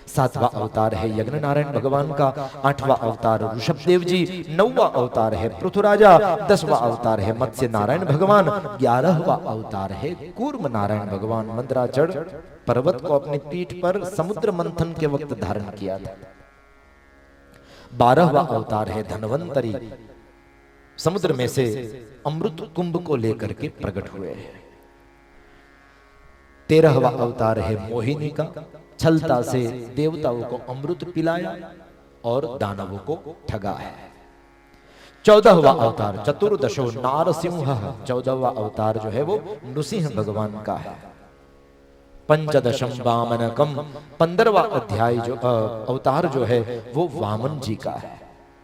सातवां अवतार है यज्ञ नारायण भगवान का, आठवां अवतार ऋषभदेव जी, नौवां अवतार है पृथुराजा, 10वां अवतार है मत्स्य नारायण भगवान, 11वां अवतार है कूर्म नारायण भगवान। मंदराचल पर्वत को अपनी पीठ पर समुद्र मंथन के वक्त धारण किया था। 12वां अवतार है धनवंतरी, समुद्र में से अमृत कुंभ को लेकर के प्रकट हुए हैं। 13वां अवतार है मोहिनी का, छलता से देवताओं को अमृत पिलाया और दानवों को ठगा है। 14वां अवतार चतुर्दशो नारसिंह, 14वां अवतार जो है वो नृसिंह भगवान का है। पंचदशम वामनकम, 15वां अध्याय जो अवतार जो है वो वामन जी का है।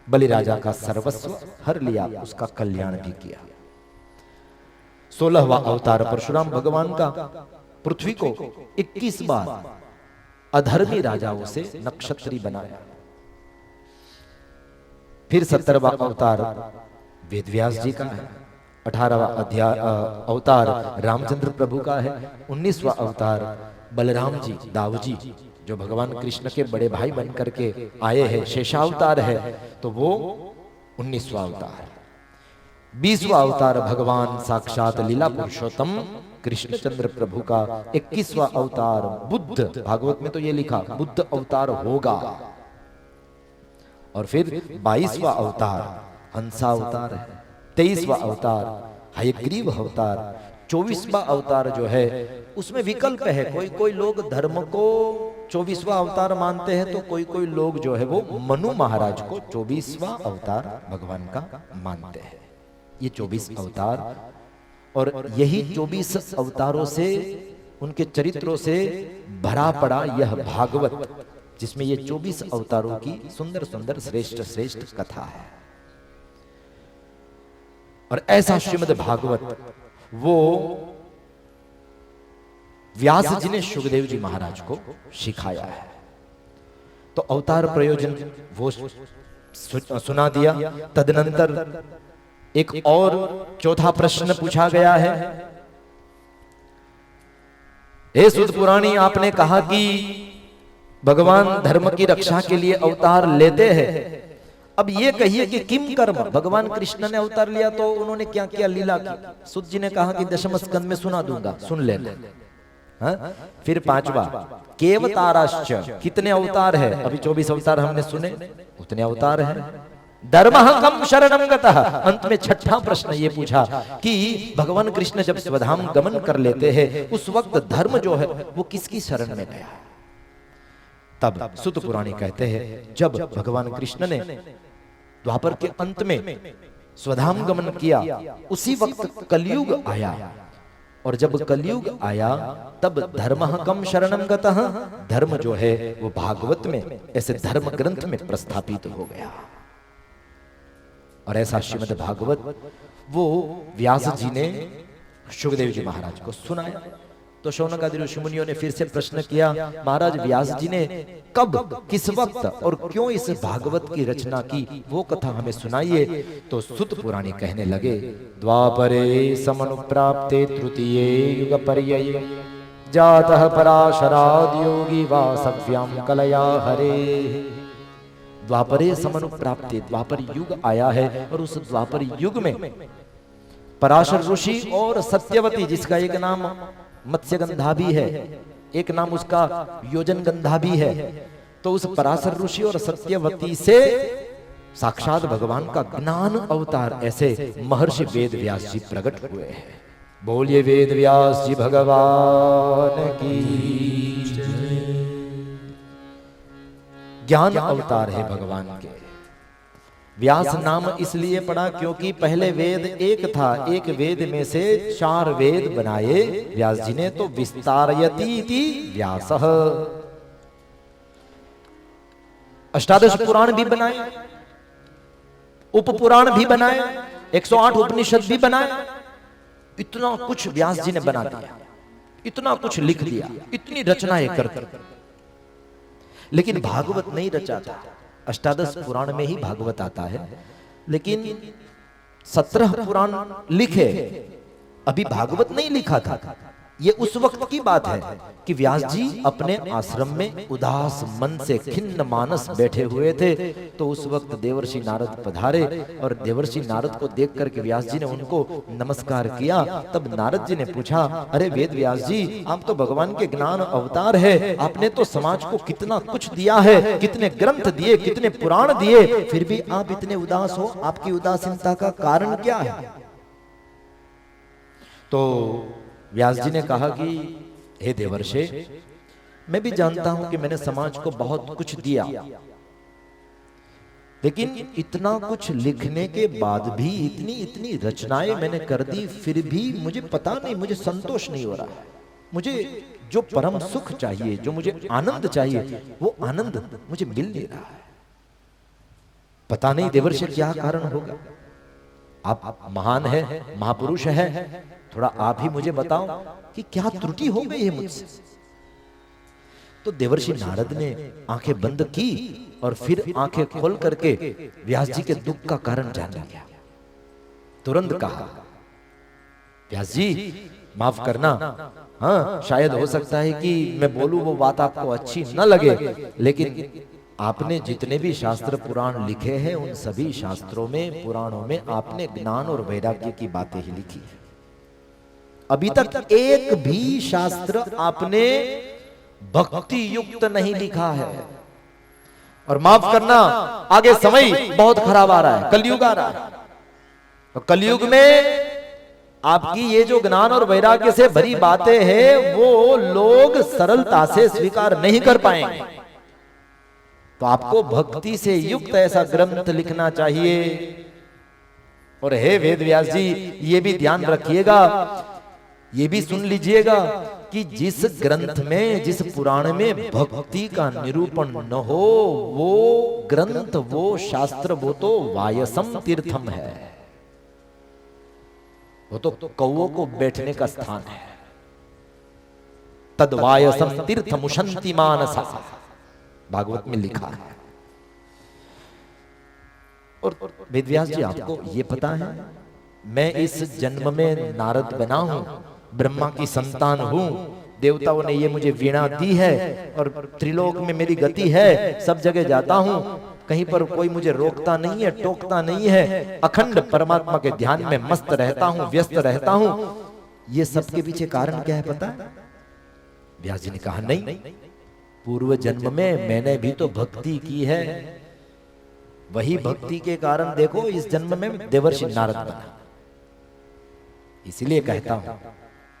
बलि राजा का सर्वस्व हर लिया, उसका कल्याण भी किया। 16वां अवतार परशुराम भगवान का, पृथ्वी को 21 बार अधर्मी राजाओं से नक्षत्री बनाया। फिर 17वां अवतार वेदव्यास जी का है। 18वां अवतार रामचंद्र प्रभु का है। 19वां अवतार बलराम जी दाऊजी, जो भगवान कृष्ण के बड़े भाई बनकर के आए हैं, शेषावतार है, तो वो 19वां अवतार। 20वां अवतार भगवान साक्षात लीला पुरुषोत्तम कृष्णचंद्र प्रभु का। 21वां अवतार बुद्ध, भागवत में तो ये लिखा बुद्ध अवतार होगा। और फिर 22वां अवतार हंसा अवतार है। 23वां अवतार हयग्रीव अवतार। 24वां अवतार जो है उसमें विकल्प है, कोई कोई लोग धर्म को 24वां अवतार मानते हैं, तो कोई कोई लोग जो है वो मनु महाराज को 24वां अवतार भगवान का मानते हैं। ये 24 अवतार, और यही 24 अवतारों से, उनके चरित्रों से भरा पड़ा यह भागवत, जिसमें ये 24 अवतारों की सुंदर सुंदर श्रेष्ठ श्रेष्ठ कथा है। और ऐसा श्रीमद् भागवत वो व्यास जी ने सुखदेव जी महाराज को सिखाया है। तो अवतार प्रयोजन वो सुना दिया। तदनंतर एक और चौथा प्रश्न पूछा गया है। हे सुत पुराणी, आपने कहा कि भगवान धर्म की रक्षा के लिए अवतार लेते हैं। अब ये कहिए कि किम कर्म, भगवान कृष्ण ने अवतार लिया तो उन्होंने क्या क्या लीला की। सुत जी ने कहा कि दशम स्कंद में सुना दूंगा, सुन लेना। फिर 5वां केवताराश्च, कितने अवतार है? अभी 24 अवतार हमने सुने, उतने अवतार हैं। धर्मः कम शरणं गतः, अंत में 6ठा प्रश्न ये पूछा कि भगवान कृष्ण जब स्वधाम गमन कर लेते हैं, उस वक्त धर्म जो है वो किसकी शरण में गया? तब सुत पुराणी कहते हैं जब भगवान कृष्ण ने द्वापर के अंत में स्वधाम गमन किया, उसी वक्त कलयुग आया। और जब कलयुग आया तब धर्मः कम शरणं गतः, धर्म जो है वो भागवत में ऐसे धर्म ग्रंथ में प्रस्थापित हो गया। और ऐसा श्रीमद् भागवत वो व्यास जी ने सुखदेव जी महाराज को सुनाया। तो शौनक आदि ऋषि मुनियों ने फिर से प्रश्न किया, महाराज व्यास जी ने कब, किस वक्त और क्यों इस भागवत की रचना की, वो कथा हमें सुनाइए। तो सुत पुराणी कहने लगे, द्वापरे समनुप्राप्ते तृतीये युग पर्यये जातः पराशराद योगी वासव्याम कलया हरे। द्वापरे समनुप्राप्ते, द्वापर युग आया है और उस द्वापर युग में पराशर ऋषि और सत्यवती, जिसका एक नाम मत्स्यगंधा भी है, एक नाम उसका योजनगंधा भी है, तो उस पराशर ऋषि और सत्यवती से साक्षात भगवान का ज्ञान अवतार ऐसे महर्षि वेद व्यास जी प्रकट हुए हैं। बोलिए वेद व्यास जी भगवान की। ज्ञान अवतार है भगवान के। व्यास नाम इसलिए पड़ा क्योंकि पहले वेद एक था, एक वेद में से 4 वेद बनाए व्यास जी ने, तो विस्तारयति व्यासः। अष्टादश पुराण भी बनाए, उपपुराण भी बनाए, 108 उपनिषद भी बनाए। इतना कुछ व्यास जी ने बना दिया, इतना कुछ लिख दिया, इतनी रचनाएं करते, लेकिन भागवत नहीं रचा था। अष्टादश पुराण में ही भागवत आता है, लेकिन 17 पुराण लिखे, अभी भागवत नहीं लिखा था। ये उस वक्त की बात है कि व्यास जी अपने आश्रम में उदास मन से खिन्न मानस बैठे हुए थे। तो उस वक्त देवर्षि नारद पधारे और देवर्षि नारद को देख करके व्यास जी ने उनको नमस्कार किया। तब नारद जी ने पूछा, अरे वेद व्यास जी, आप तो भगवान के ज्ञान अवतार है, आपने तो समाज को कितना कुछ दिया है, कितने ग्रंथ दिए, कितने पुराण दिए, फिर भी आप इतने उदास हो, आपकी उदासीनता का कारण क्या है? तो व्यास जी ने कहा कि हे देवर्षे, मैं भी जानता हूं कि मैंने समाज को बहुत कुछ दिया, लेकिन इतना कुछ लिखने के बाद भी इतनी इतनी रचनाएं मैंने कर दी, फिर भी मुझे पता नहीं, मुझे संतोष नहीं हो रहा है। मुझे जो परम सुख चाहिए, जो मुझे आनंद चाहिए, वो आनंद मुझे मिल नहीं रहा है। पता नहीं देवर्षि क्या कारण होगा। आप महान है, महापुरुष है, थोड़ा आप ही मुझे बताओ कि क्या त्रुटि हो गई है मुझसे। तो देवर्षि नारद ने आंखें बंद की और फिर आंखें खोल करके व्यास जी के दुख का कारण जान लिया। तुरंत कहा, व्यास जी माफ करना, हाँ शायद हो सकता है कि मैं बोलूं वो बात आपको अच्छी न लगे, लेकिन आपने जितने भी शास्त्र पुराण लिखे हैं उन सभी शास्त्रों में, पुराणों में आपने ज्ञान और वैराग्य की बातें ही लिखी है। अभी तक एक भी शास्त्र आपने भक्ति युक्त नहीं लिखा है। और माफ करना, आगे समय बहुत खराब आ रहा है, कलयुग आ रहा है, तो कलयुग में आपकी ये जो ज्ञान और वैराग्य से भरी बातें हैं वो लोग सरलता से स्वीकार नहीं कर पाएंगे। तो आपको भक्ति से युक्त ऐसा ग्रंथ लिखना चाहिए। और हे वेद व्यास जी, ये भी ध्यान रखिएगा, ये भी सुन लीजिएगा कि जिस ग्रंथ में, जिस पुराण में भक्ति का निरूपण न हो, वो ग्रंथ, वो शास्त्र, वो तो वायसम तीर्थम है, वो तो कौओं को बैठने का स्थान है। तद वायसम तीर्थमुशंति मानसा, भागवत में लिखा है। और वेदव्यास जी, आपको ये पता है मैं इस जन्म में नारद बना हूं, ब्रह्मा की संतान हूं, देवताओं ने ये मुझे वीणा दी है और त्रिलोक में मेरी गति है, सब जगह जाता हूं, कहीं पर कोई मुझे रोकता नहीं है, टोकता नहीं है, अखंड परमात्मा के ध्यान में मस्त रहता हूं, व्यस्त रहता हूं। ये सब के पीछे कारण क्या है पता है? व्यास जी ने कहा, नहीं, पूर्व जन्म में मैंने भी तो भक्ति की है, वही भक्ति के कारण देखो इस जन्म में देवर्षि नारद बना। इसीलिए कहता हूं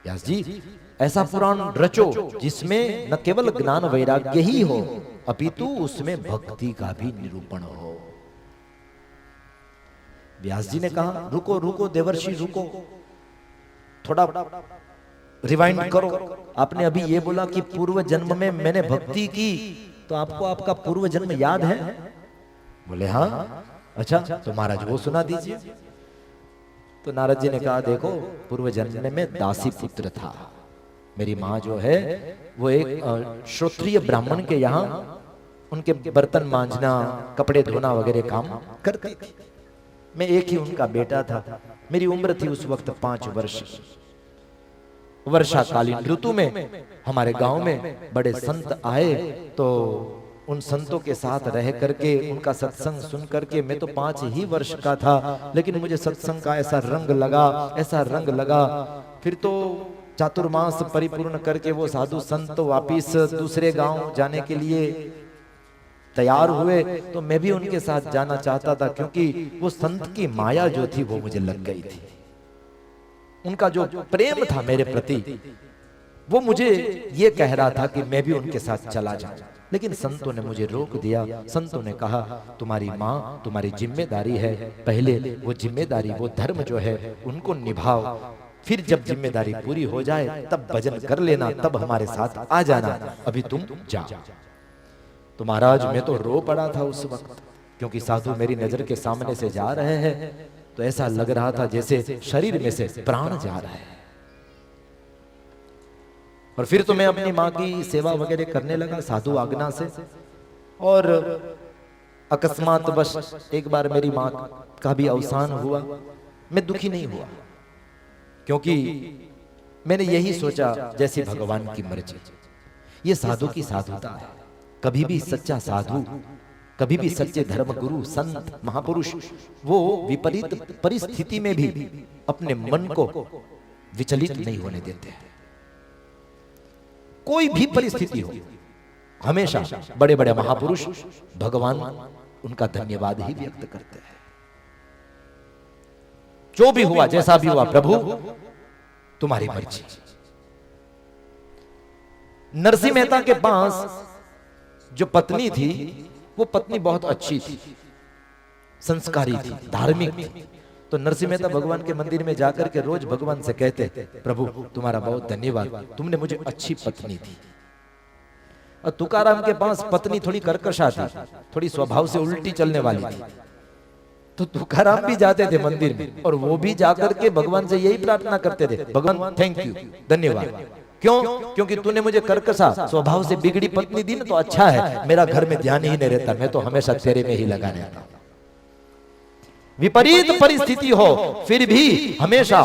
व्यास जी, ऐसा पुराण रचो जिसमें न केवल ज्ञान वैराग्य ही हो, अपितु उसमें भक्ति का भी निरूपण हो। व्यास जी ने कहा, रुको रुको देवर्षि, रुको, थोड़ा रिवाइंड करो। आपने अभी ये बोला कि पूर्व जन्म में मैंने भक्ति की, तो आपको आपका पूर्व जन्म याद है? बोले हाँ। अच्छा, तो महाराज वो सुना दीजिए। तो नारद जी ने कहा, देखो पूर्व जन्म में दासी पुत्र था, मेरी माँ जो है वो एक श्रोत्रिय ब्राह्मण के यहाँ उनके बर्तन मांजना, कपड़े धोना वगैरह काम करती थी। मैं एक ही उनका बेटा था, मेरी उम्र थी उस वक्त 5 वर्ष। वर्षाकालीन ऋतु में हमारे गांव में बड़े संत आए, तो उन संतों के साथ रह करके उनका सत्संग सुन करके, मैं तो 5 ही वर्ष का था, लेकिन मुझे सत्संग का ऐसा रंग लगा, ऐसा रंग लगा। फिर तो चातुर्मास परिपूर्ण करके वो साधु संत वापिस दूसरे गांव जाने के लिए तैयार हुए, तो मैं भी उनके साथ जाना चाहता था, क्योंकि वो संत की माया जो थी वो मुझे लग गई थी। उनका जो प्रेम था मेरे प्रति, वो मुझे ये कह रहा था कि मैं भी उनके साथ चला जाऊं। लेकिन संतों ने मुझे रोक दिया। संतों ने कहा, तुम्हारी माँ तुम्हारी जिम्मेदारी है, पहले वो जिम्मेदारी, वो धर्म जो है उनको निभाओ, फिर जब जिम्मेदारी पूरी हो जाए तब भजन कर लेना, तब हमारे साथ आ जाना, अभी तुम जाओ। तो महाराज मैं तो रो पड़ा था उस वक्त, क्योंकि साधु मेरी नजर के सामने से जा रहे हैं, तो ऐसा लग रहा था जैसे शरीर में से प्राण जा रहा है। और फिर तो मैं अपनी माँ की सेवा वगैरह करने लगा साधु आज्ञा से। और अकस्मात बस एक बार मेरी माँ का भी अवसान हुआ। मैं दुखी नहीं हुआ, क्योंकि मैंने यही सोचा जैसे भगवान की मर्जी। ये साधु की साधुता है। कभी भी सच्चा साधु, कभी भी सच्चे धर्म गुरु, संत, महापुरुष, वो विपरीत परिस्थिति में भी अपने मन को विचलित नहीं होने देते हैं। कोई भी परिस्थिति हो, हमेशा बड़े बड़े महापुरुष भगवान उनका धन्यवाद ही व्यक्त करते हैं। जो भी हुआ, जैसा भी हुआ, प्रभु तुम्हारी मर्जी। नरसिंह मेहता के पास जो पत्नी थी, वो पत्नी बहुत अच्छी थी, संस्कारी थी, धार्मिक थी। तो नरसिंह मेहता भगवान के मंदिर में जाकर के रोज भगवान से कहते, प्रभु तुम्हारा बहुत धन्यवाद, तुमने मुझे अच्छी पत्नी दी। और तुकाराम के पास पत्नी थोड़ी कर्कशा थी, थोड़ी स्वभाव से उल्टी चलने वाली थी। तो तुकाराम भी जाते थे मंदिर में, और वो भी जाकर के भगवान से यही प्रार्थना करते थे, भगवान थैंक यू, धन्यवाद। क्यों? क्योंकि तूने मुझे कर्कशा स्वभाव से बिगड़ी पत्नी दी ना, तो अच्छा है, मेरा घर में ध्यान ही नहीं रहता, मैं तो हमेशा तेरे में ही लगा रहता हूं। विपरीत परिस्थिति हो, फिर भी हमेशा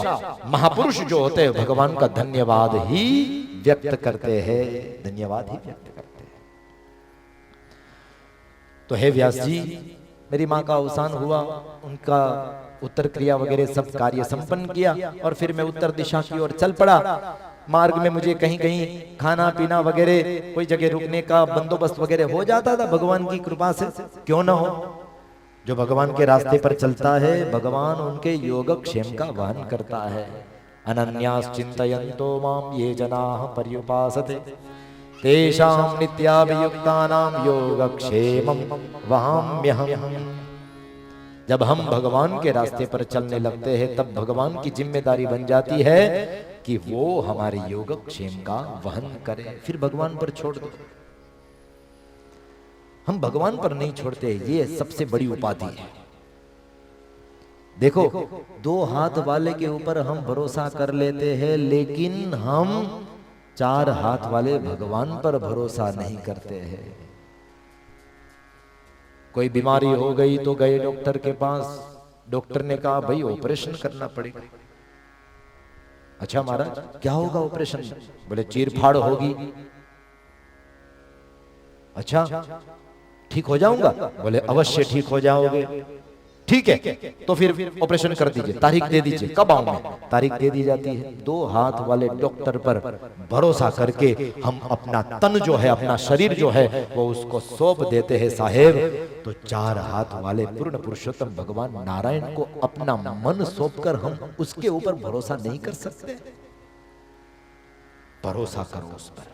महापुरुष जो होते हैं भगवान का धन्यवाद ही व्यक्त करते हैं, धन्यवाद ही व्यक्त करते हैं। तो हे व्यास जी, मेरी माँ का अवसान हुआ, उनका उत्तर क्रिया वगैरह सब कार्य संपन्न किया, और फिर मैं उत्तर दिशा की ओर चल पड़ा। मार्ग में मुझे कहीं कहीं खाना पीना वगैरह, कोई जगह रुकने का बंदोबस्त वगैरह हो जाता था, भगवान की कृपा से। क्यों ना हो, जो भगवान के रास्ते पर चलता है, भगवान उनके योगक्षेम का वहन करता है। अनन्यास चिंतयन्तो माम ये जनाः पर्युपासते तेषां नित्याभियुक्तानां योगक्षेमं वहाम्यहम्। जब हम भगवान के रास्ते पर चलने लगते हैं, तब भगवान की जिम्मेदारी बन जाती है कि वो हमारे योगक्षेम का वहन करे। फिर भगवान पर छोड़ दो। हम भगवान पर नहीं छोड़ते, ये सबसे बड़ी उपाधि है। देखो, दो हाथ वाले के ऊपर हम भरोसा कर लेते हैं, लेकिन हम चार हाथ वाले भगवान पर भरोसा नहीं करते हैं। कोई बीमारी हो गई तो गए डॉक्टर के पास, डॉक्टर ने कहा भाई ऑपरेशन करना पड़ेगा। अच्छा महाराज क्या होगा ऑपरेशन? बोले चीरफाड़ होगी। अच्छा ठीक हो जाऊंगा? बोले अवश्य ठीक हो जाओगे। ठीक है, तो फिर ऑपरेशन कर दीजिए, तारीख दे दीजिए, कब आऊंगा? तारीख दे दी जाती है। दो हाथ वाले डॉक्टर पर भरोसा करके हम अपना तन जो है, अपना शरीर जो है, वो उसको सौंप देते हैं साहेब। तो चार हाथ वाले पूर्ण पुरुषोत्तम भगवान नारायण को अपना मन सौंपकर हम उसके ऊपर भरोसा नहीं कर सकते? भरोसा करो उस पर।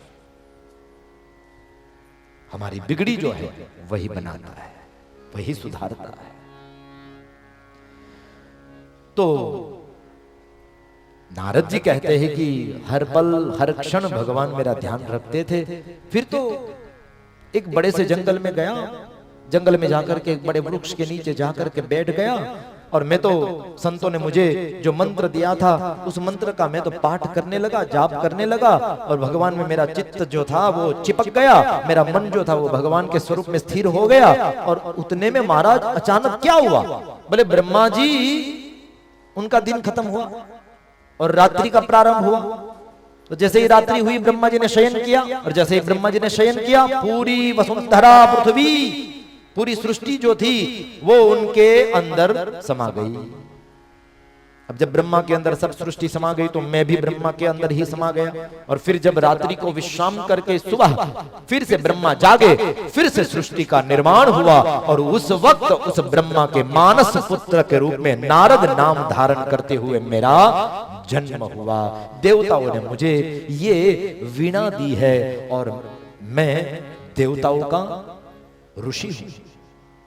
हमारी बिगड़ी जो है वही बनाता है, वही सुधारता है। तो नारद जी कहते हैं कि हर पल हर क्षण भगवान मेरा ध्यान रखते थे। फिर तो एक बड़े से जंगल में गया, जंगल में जाकर के एक बड़े वृक्ष के नीचे जाकर के बैठ गया, और मैं तो संतों ने मुझे जो मंत्र दिया था उस मंत्र का मैं तो पाठ करने लगा, जाप करने लगा, और भगवान में मेरा चित्त जो था वो चिपक गया, मेरा मन जो था वो भगवान के स्वरूप में स्थिर हो गया। और उतने में महाराज अचानक क्या हुआ? बोले ब्रह्मा जी, उनका दिन खत्म हुआ और रात्रि का प्रारंभ हुआ। तो जैसे ही रात्रि हुई ब्रह्मा जी ने शयन किया, और जैसे ही ब्रह्मा जी ने शयन किया, पूरी वसुंधरा पृथ्वी, पूरी सृष्टि जो थी वो उनके अंदर समा गई। अब जब ब्रह्मा के अंदर सब सृष्टि समा गई तो मैं भी ब्रह्मा के अंदर ही समा गया। और फिर जब रात्रि को विश्राम करके सुबह फिर से ब्रह्मा जागे, फिर से सृष्टि का निर्माण हुआ, और उस वक्त उस ब्रह्मा के मानस पुत्र के रूप में नारद नाम धारण करते हुए मेरा जन्म हुआ। देवताओं ने मुझे ये वीणा दी है, और मैं देवताओं का ऋषि हूं।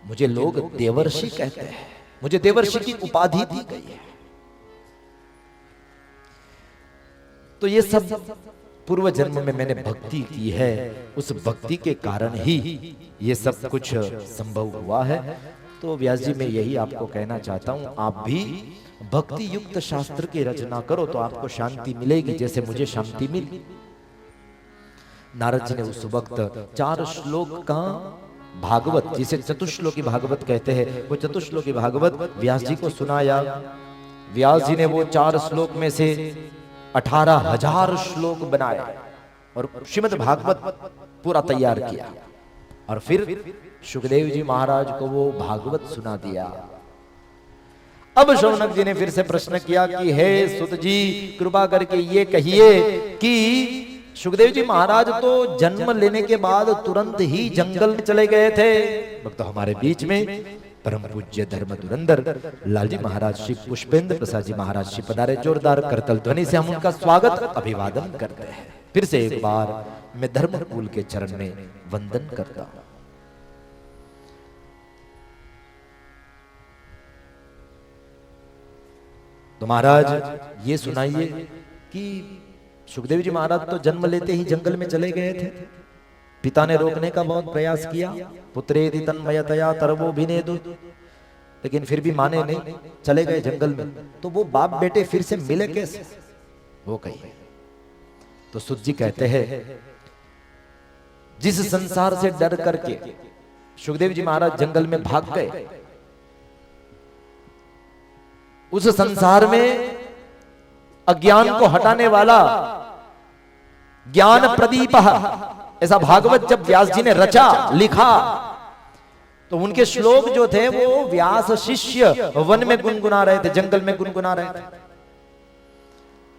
मुझे लोग देवर्षि कहते हैं, मुझे देवर्षि की उपाधि दी गई है। तो ये सब पूर्व जन्म में मैंने भक्ति की है, उस भक्ति के कारण ही ये सब कुछ संभव हुआ है। तो व्यास जी मैं यही आपको कहना चाहता हूं, आप भी भक्ति युक्त शास्त्र की रचना करो तो आपको शांति मिलेगी, जैसे मुझे शांति मिली। नारद जी ने उस वक्त 4 श्लोक का भागवत, जिसे चतुश्लोकी भागवत कहते हैं, वो चतुश्लोकी भागवत व्यास जी को सुनाया। व्यास जी ने वो 4 श्लोक में से 18,000 श्लोक बनाए और श्रीमद् भागवत पूरा तैयार किया और फिर सुखदेव जी महाराज को वो भागवत सुना दिया। अब शौनक जी ने फिर से प्रश्न किया कि हे सुत जी, कृपा करके ये कहिए कि सुखदेव जी महाराज तो जन्म लेने के बाद तुरंत ही जंगल में चले गए थे। भक्त हमारे बीच में परम पूज्य धर्म धुरंधर लालजी महाराज श्री पुष्पेंद्र प्रसाद जी महाराज श्री पधारे। जोरदार करतल ध्वनि से हम उनका स्वागत अभिवादन करते हैं। फिर से एक बार मैं धर्मकुल के चरण में वंदन करता हूं। तो महाराज ये सुनाइए कि सुखदेव जी महाराज तो जन्म लेते ही जंगल में चले गए थे। पिता ने रोकने का बहुत प्रयास किया, पुत्रेति तन्मयतया तरवो भिनेदु, लेकिन फिर भी माने नहीं, चले गए जंगल में। तो वो बाप बेटे फिर से मिले कैसे, वो कहिए। तो सुत जी कहते हैं, जिस संसार से डर करके सुखदेव जी महाराज जंगल में भाग गए, उस संसार में अज्ञान को हटाने वाला ज्ञान प्रदीप, ऐसा भागवत जब व्यास जी ने रचा लिखा तो उनके श्लोक जो थे वो व्यास शिष्य वन में गुनगुना रहे थे, जंगल में गुनगुना रहे थे।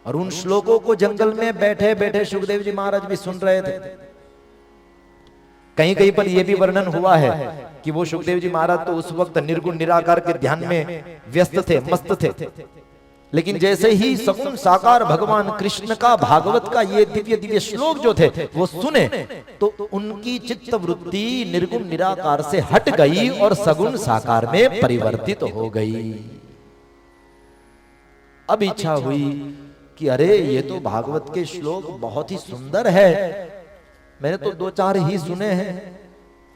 और उन श्लोकों को जंगल में बैठे बैठे सुखदेव जी महाराज भी सुन रहे थे। कहीं कहीं पर यह भी वर्णन हुआ है कि वो सुखदेव जी महाराज तो उस वक्त निर्गुण निराकार के ध्यान में व्यस्त थे, मस्त थे। लेकिन जैसे ही सगुण साकार भगवान कृष्ण का भागवत का ये दिव्य दिव्य श्लोक जो थे वो सुने तो उनकी चित्त वृत्ति निर्गुण निराकार से हट गई और सगुण साकार में परिवर्तित हो गई। अब इच्छा हुई कि अरे ये तो भागवत के श्लोक बहुत ही सुंदर है, मैंने तो 2-4 ही सुने हैं,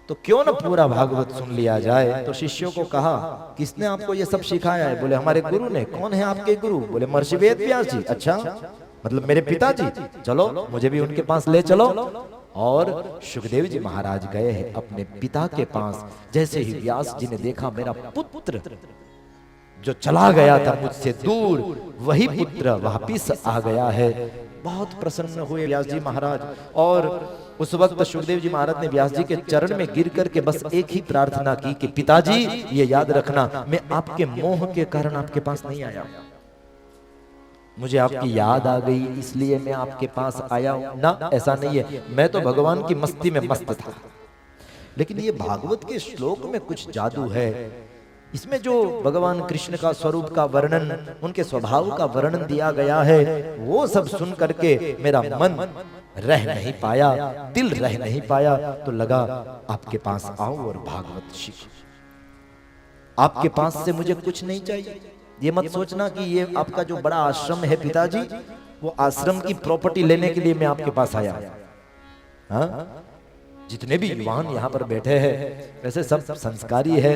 तो क्यों ना पूरा भागवत सुन लिया जाए। तो शिष्यों को कहा, किसने आपको ये सब सिखाया है? बोले हमारे गुरु ने। कौन है आपके गुरु? बोले महर्षि वेद व्यास जी। अच्छा, मतलब मेरे पिताजी, चलो मुझे भी उनके पास ले चलो। और सुखदेव जी महाराज गए हैं अपने पिता के पास। जैसे ही व्यास जी ने देखा मेरा पुत्र जो चला गया था मुझसे दूर, वही पुत्र वापिस आ गया है, बहुत प्रसन्न हुए व्यास जी महाराज। और उस वक्त सुखदेव जी महाराज ने व्यास जी के चरण में गिर करके बस एक ही प्रार्थना की कि पिताजी ये याद रखना, मैं आपके मोह के कारण आपके पास नहीं आया, मुझे आपकी याद आ गई इसलिए मैं आपके पास आया हूं ना, ऐसा नहीं है, मैं तो भगवान की मस्ती में मस्त था। लेकिन ये भागवत के श्लोक में कुछ जादू है। इसमें जो भगवान कृष्ण का स्वरूप का वर्णन, उनके स्वभाव का वर्णन दिया गया है, वो सब सुन करके मेरा मन रह नहीं पाया, दिल रह नहीं पाया। तो लगा आपके पास आऊं और भागवत सीखूं। आपके पास से मुझे कुछ नहीं चाहिए। ये मत सोचना कि ये आपका जो बड़ा आश्रम है पिताजी, वो आश्रम की प्रॉपर्टी लेने के लिए मैं आपके पास आया। हाँ, जितने भी युवान यहाँ पर बैठे हैं वैसे सब संस्कारी है,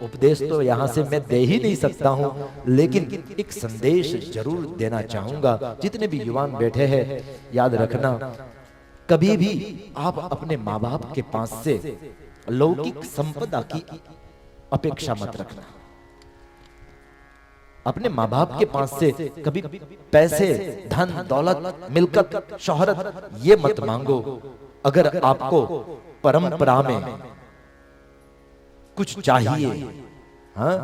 उपदेश तो यहाँ से मैं दे ही नहीं सकता हूँ, लेकिन एक संदेश जरूर देना चाहूंगा। जितने भी युवान बैठे हैं, याद रखना, कभी भी आप अपने माँ बाप के पास से लौकिक संपदा की अपेक्षा मत रखना। अपने माँ बाप के पास से कभी पैसे, धन, दौलत, मिल्कत, शोहरत ये मत मांगो। अगर आपको परंपरा में कुछ चाहिए, हाँ,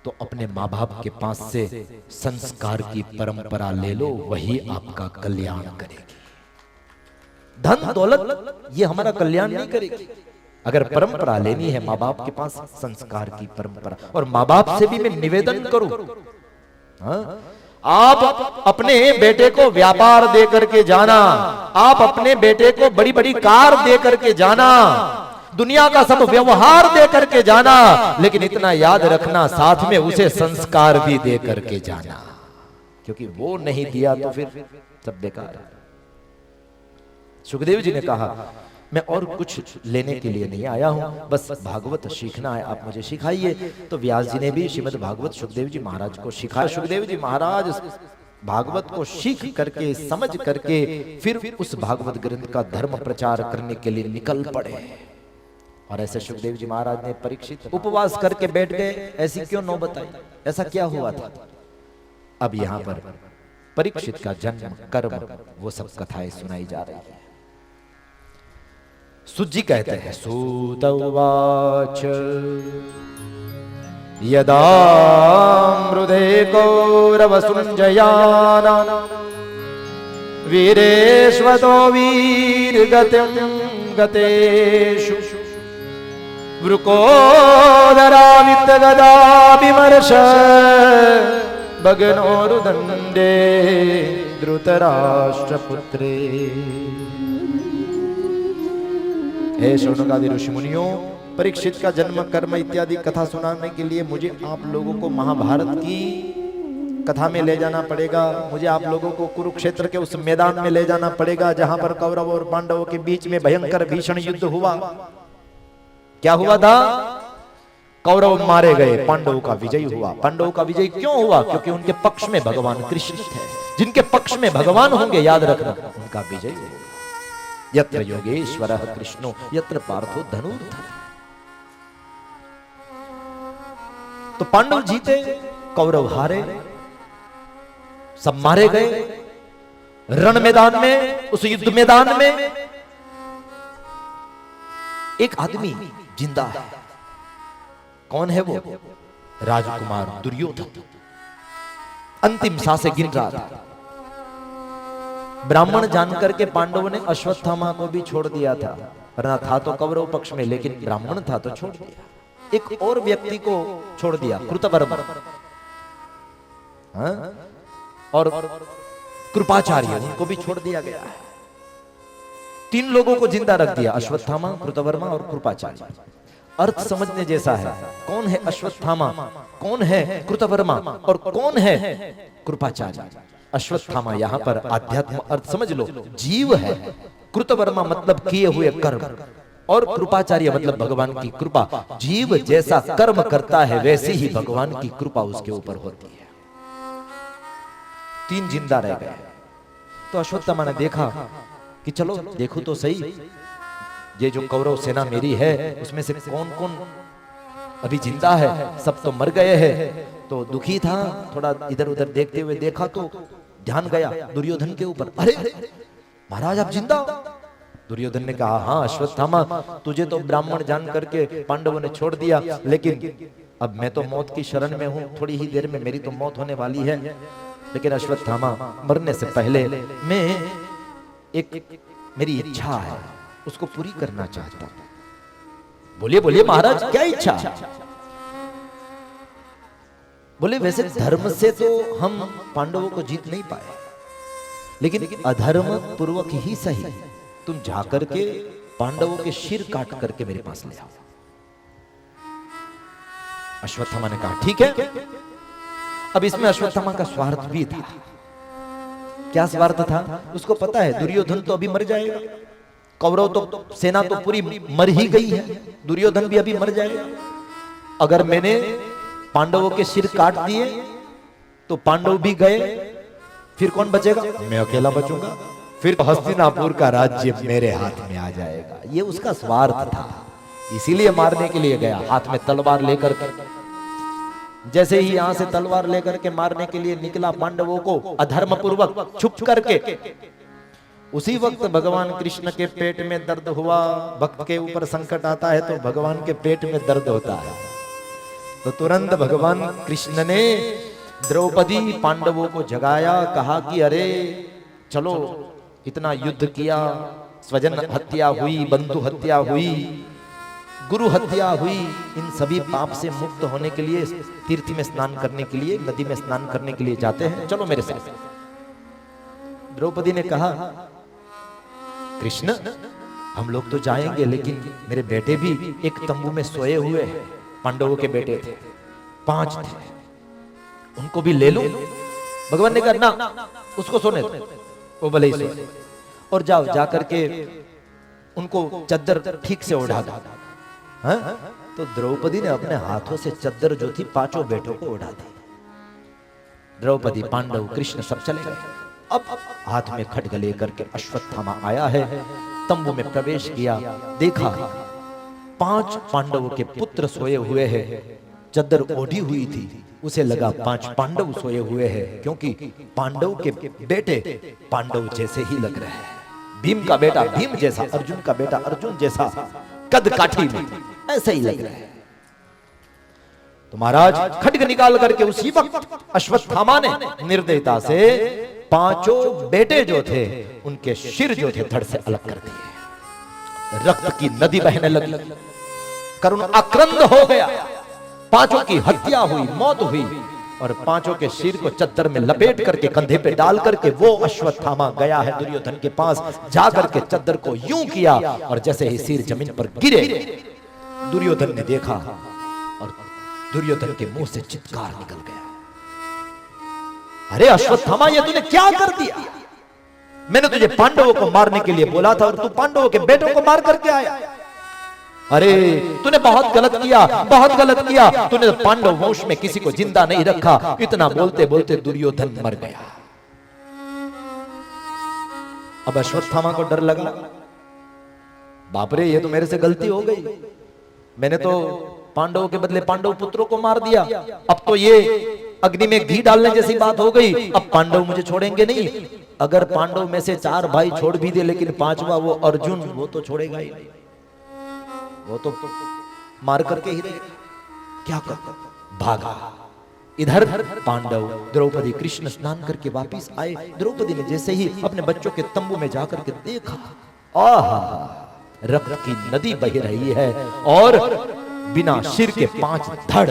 तो अपने माँ बाप के पास से संस्कार की परंपरा ले लो, वही आपका कल्याण करेगी। धन दौलत ये हमारा कल्याण नहीं करेगी। अगर परंपरा लेनी है माँ बाप के पास, संस्कार की परंपरा। और माँ बाप से भी मैं निवेदन करूं, हाँ, आप अपने बेटे को व्यापार दे करके जाना, आप अपने बेटे को बड़ी बड़ी कार दे करके जाना, दुनिया का सब व्यवहार दे करके जाना, लेकिन इतना याद रखना साथ में उसे संस्कार भी दे करके जाना, क्योंकि वो नहीं दिया तो फिर सब बेकार है। सुखदेव जी ने कहा, मैं और कुछ लेने के लिए नहीं आया हूं, बस भागवत सीखना है, आप मुझे सिखाइए। तो व्यास जी ने भी श्रीमद् भागवत सुखदेव जी महाराज को सिखाया। सुखदेव जी महाराज भागवत को सीख करके, समझ करके फिर उस भागवत ग्रंथ का धर्म प्रचार करने के लिए निकल पड़े। और ऐसे सुखदेव जी महाराज ने परीक्षित उपवास करके बैठ गए। ऐसी क्यों नौबत आई, ऐसा क्या हुआ था? अब यहां पर परीक्षित का जन्म, कर्म, वो सब कथाएं सुनाई जा रही है। सूत जी कहते हैं, सूत उवाच यदा मृदे कौरवसुञ्जयाना वीरेष्वतो वीरगतिं गतेषु वृकोदरावित्तगदाभिमर्श भग्नोरुदण्डे धृतराष्ट्रपुत्रे। हे शौनकादि ऋषि मुनियों, परीक्षित का जन्म, कर्म इत्यादि कथा सुनाने के लिए मुझे आप लोगों को महाभारत की कथा में ले जाना पड़ेगा। मुझे आप लोगों को कुरुक्षेत्र के उस मैदान में ले जाना पड़ेगा जहां पर कौरव और पांडवों के बीच में भयंकर भीषण युद्ध हुआ। क्या हुआ था? कौरव मारे गए, पांडवों का विजय हुआ। पांडवों का विजय क्यों हुआ? क्योंकि उनके पक्ष में भगवान कृष्ण थे। जिनके पक्ष में भगवान होंगे, याद रखना, उनका विजय होगा। यत्र योगेश्वरः कृष्णो यत्र पार्थो धनुर्धर। तो पांडव जीते, कौरव हारे, सब मारे गए। रण मैदान में, उस युद्ध मैदान में एक आदमी जिंदा है। कौन है वो? राजकुमार दुर्योधन अंतिम सांसें गिन रहा था। ब्राह्मण जानकर के पांडवों ने अश्वत्थामा को भी छोड़ दिया था, वरना था तो कौरव पक्ष में, लेकिन ब्राह्मण था तो छोड़ दिया। एक और व्यक्ति को छोड़ दिया, कृतवर्मा, और कृपाचार्य, उनको भी छोड़ दिया गया है। 3 लोगों को जिंदा रख दिया, अश्वत्थामा, कृतवर्मा और कृपाचार्य। अर्थ समझने जैसा है। कौन है अश्वत्थामा, कौन है कृतवर्मा और कौन है कृपाचार्य? अश्वत्थामा यहां पर आध्यात्म अर्थ समझ लो, जीव है। कृतवर्मा मतलब किए हुए कर्म, और कृपाचार्य मतलब भगवान की कृपा। जीव जैसा कर्म करता है वैसे ही भगवान की कृपा उसके ऊपर होती है। 3 जिंदा रह गए। तो अश्वत्थामा ने देखा कि चलो देखो तो सही, ये जो कौरव सेना मेरी है उसमें से कौन कौन अभी जिंदा है, सब तो मर गए हैं। तो दुखी था, थोड़ा इधर उधर देखते हुए देखा तो ध्यान गया दुर्योधन के ऊपर। अरे महाराज आप जिंदा? दुर्योधन ने कहा, हाँ अश्वत्थामा, तुझे तो ब्राह्मण जान करके पांडवों ने छोड़ दिया, लेकिन अब मैं तो मौत की शरण में हूं, थोड़ी ही देर में मेरी तो मौत होने वाली है। लेकिन अश्वत्थामा, मरने से पहले मैं एक मेरी इच्छा है, उसको पूरी करना चाहता हूं। बोलिए बोलिए महाराज, क्या इच्छा? बोले वैसे धर्म से तो हम पांडवों को जीत नहीं पाए, लेकिन अधर्म पूर्वक ही सही तुम जाकर के पांडवों के सिर काट करके मेरे पास ले आओ। अश्वत्थामा ने कहा ठीक है। अब इसमें अश्वत्थामा का स्वार्थ भी था। क्या स्वार्थ था? उसको पता है दुर्योधन तो अभी मर जाएगा, कौरव तो सेना तो पूरी मर ही गई है, दुर्योधन भी अभी मर जाएगा। अगर मैंने पांडवों के सिर काट दिए तो पांडव भी गए, फिर कौन बचेगा? मैं अकेला बचूंगा, फिर हस्तिनापुर का राज्य मेरे हाथ में आ जाएगा। ये उसका स्वार्थ था, इसीलिए मारने के लिए गया, हाथ में तलवार लेकर के। जैसे ही यहां से तलवार लेकर के मारने के लिए निकला पांडवों को अधर्म पूर्वक छुप करके, उसी वक्त भगवान कृष्ण के पेट में दर्द हुआ। भक्त के ऊपर संकट आता है तो भगवान के पेट में दर्द होता है, तो तुरंत भगवान कृष्ण ने द्रौपदी पांडवों को जगाया, कहा कि अरे चलो, इतना युद्ध किया, स्वजन हत्या हुई, बंधु हत्या हुई, गुरु हत्या हुई, इन सभी पाप से मुक्त होने के लिए तीर्थ में स्नान करने के लिए, नदी में स्नान करने के लिए जाते हैं, चलो मेरे साथ। द्रौपदी ने कहा कृष्ण हम लोग तो जाएंगे, लेकिन मेरे बेटे भी एक तंबू में सोए हुए हैं, पांडवों के बेटे थे, 5 थे, उनको भी ले लो। भगवान ने कहा ना, उसको सोने दो, वो भले ही सोए, और जाओ जाकर के उनको चद्दर ठीक से ओढ़ा दो। तो द्रौपदी ने अपने हाथों से चद्दर जो थी 5 बेटों को ओढ़ा दी। द्रौपदी, पांडव, कृष्ण सब चले गए। अब हाथ में खड्ग लेकर के अश्वत्थामा आया है, तंबू में प्रवेश किया, देखा 5 पांडवों के पुत्र सोए हुए हैं, चद्दर ओढ़ी हुई थी, उसे लगा 5 पांडव सोए हुए हैं, क्योंकि पांडव के बेटे पांडव जैसे ही लग रहे हैं। भीम का बेटा भीम जैसा, अर्जुन का बेटा अर्जुन जैसा, कद काठी में ऐसे ही लग रहे हैं। तो महाराज खड्ग निकाल करके उसी वक्त अश्वत्थामा ने निर्दयता से 5 बेटे जो थे उनके सिर जो थे धड़ से अलग कर दिए। रक्त की नदी बहने लगी, करुण आक्रंद हो गया, 5 की हत्या हुई, मौत हुई, और 5 के सिर को चद्दर में लपेट करके कंधे पे डाल करके वो अश्वत्थामा गया है दुर्योधन के पास, जाकर के चद्दर को यूं किया, और जैसे ही सिर जमीन पर गिरे दुर्योधन ने देखा और दुर्योधन के मुंह से चित्कार निकल गया, अरे अश्वत्थामा ये तूने क्या कर दिया? मैंने तुझे पांडवों को मारने के लिए बोला था और तू पांडवों के बेटों को मार करके आया। अरे तूने बहुत गलत किया, बहुत गलत किया, तूने पांडव वंश में किसी को जिंदा नहीं रखा। इतना बोलते बोलते दुर्योधन मर गया। अब अश्वत्थामा को डर लगा, बाप रे ये तो मेरे से गलती हो गई, मैंने तो पांडवों के बदले पांडव पुत्रों को मार दिया, अब तो ये अग्नि में घी डालने जैसी बात हो गई, अब पांडव मुझे छोड़ेंगे नहीं। अगर पांडव में से 4 भाई छोड़ भी दे, लेकिन 5वां वो अर्जुन, वो तो छोड़ेगा ही नहीं, वो तो मार करके ही रहेगा। क्या कर, भागा। इधर पांडव द्रौपदी कृष्ण स्नान करके वापिस आए। द्रौपदी ने जैसे ही अपने बच्चों के तंबू में जाकर के देखा, आहा रक्त की नदी बह रही है और बिना सिर के 5 धड़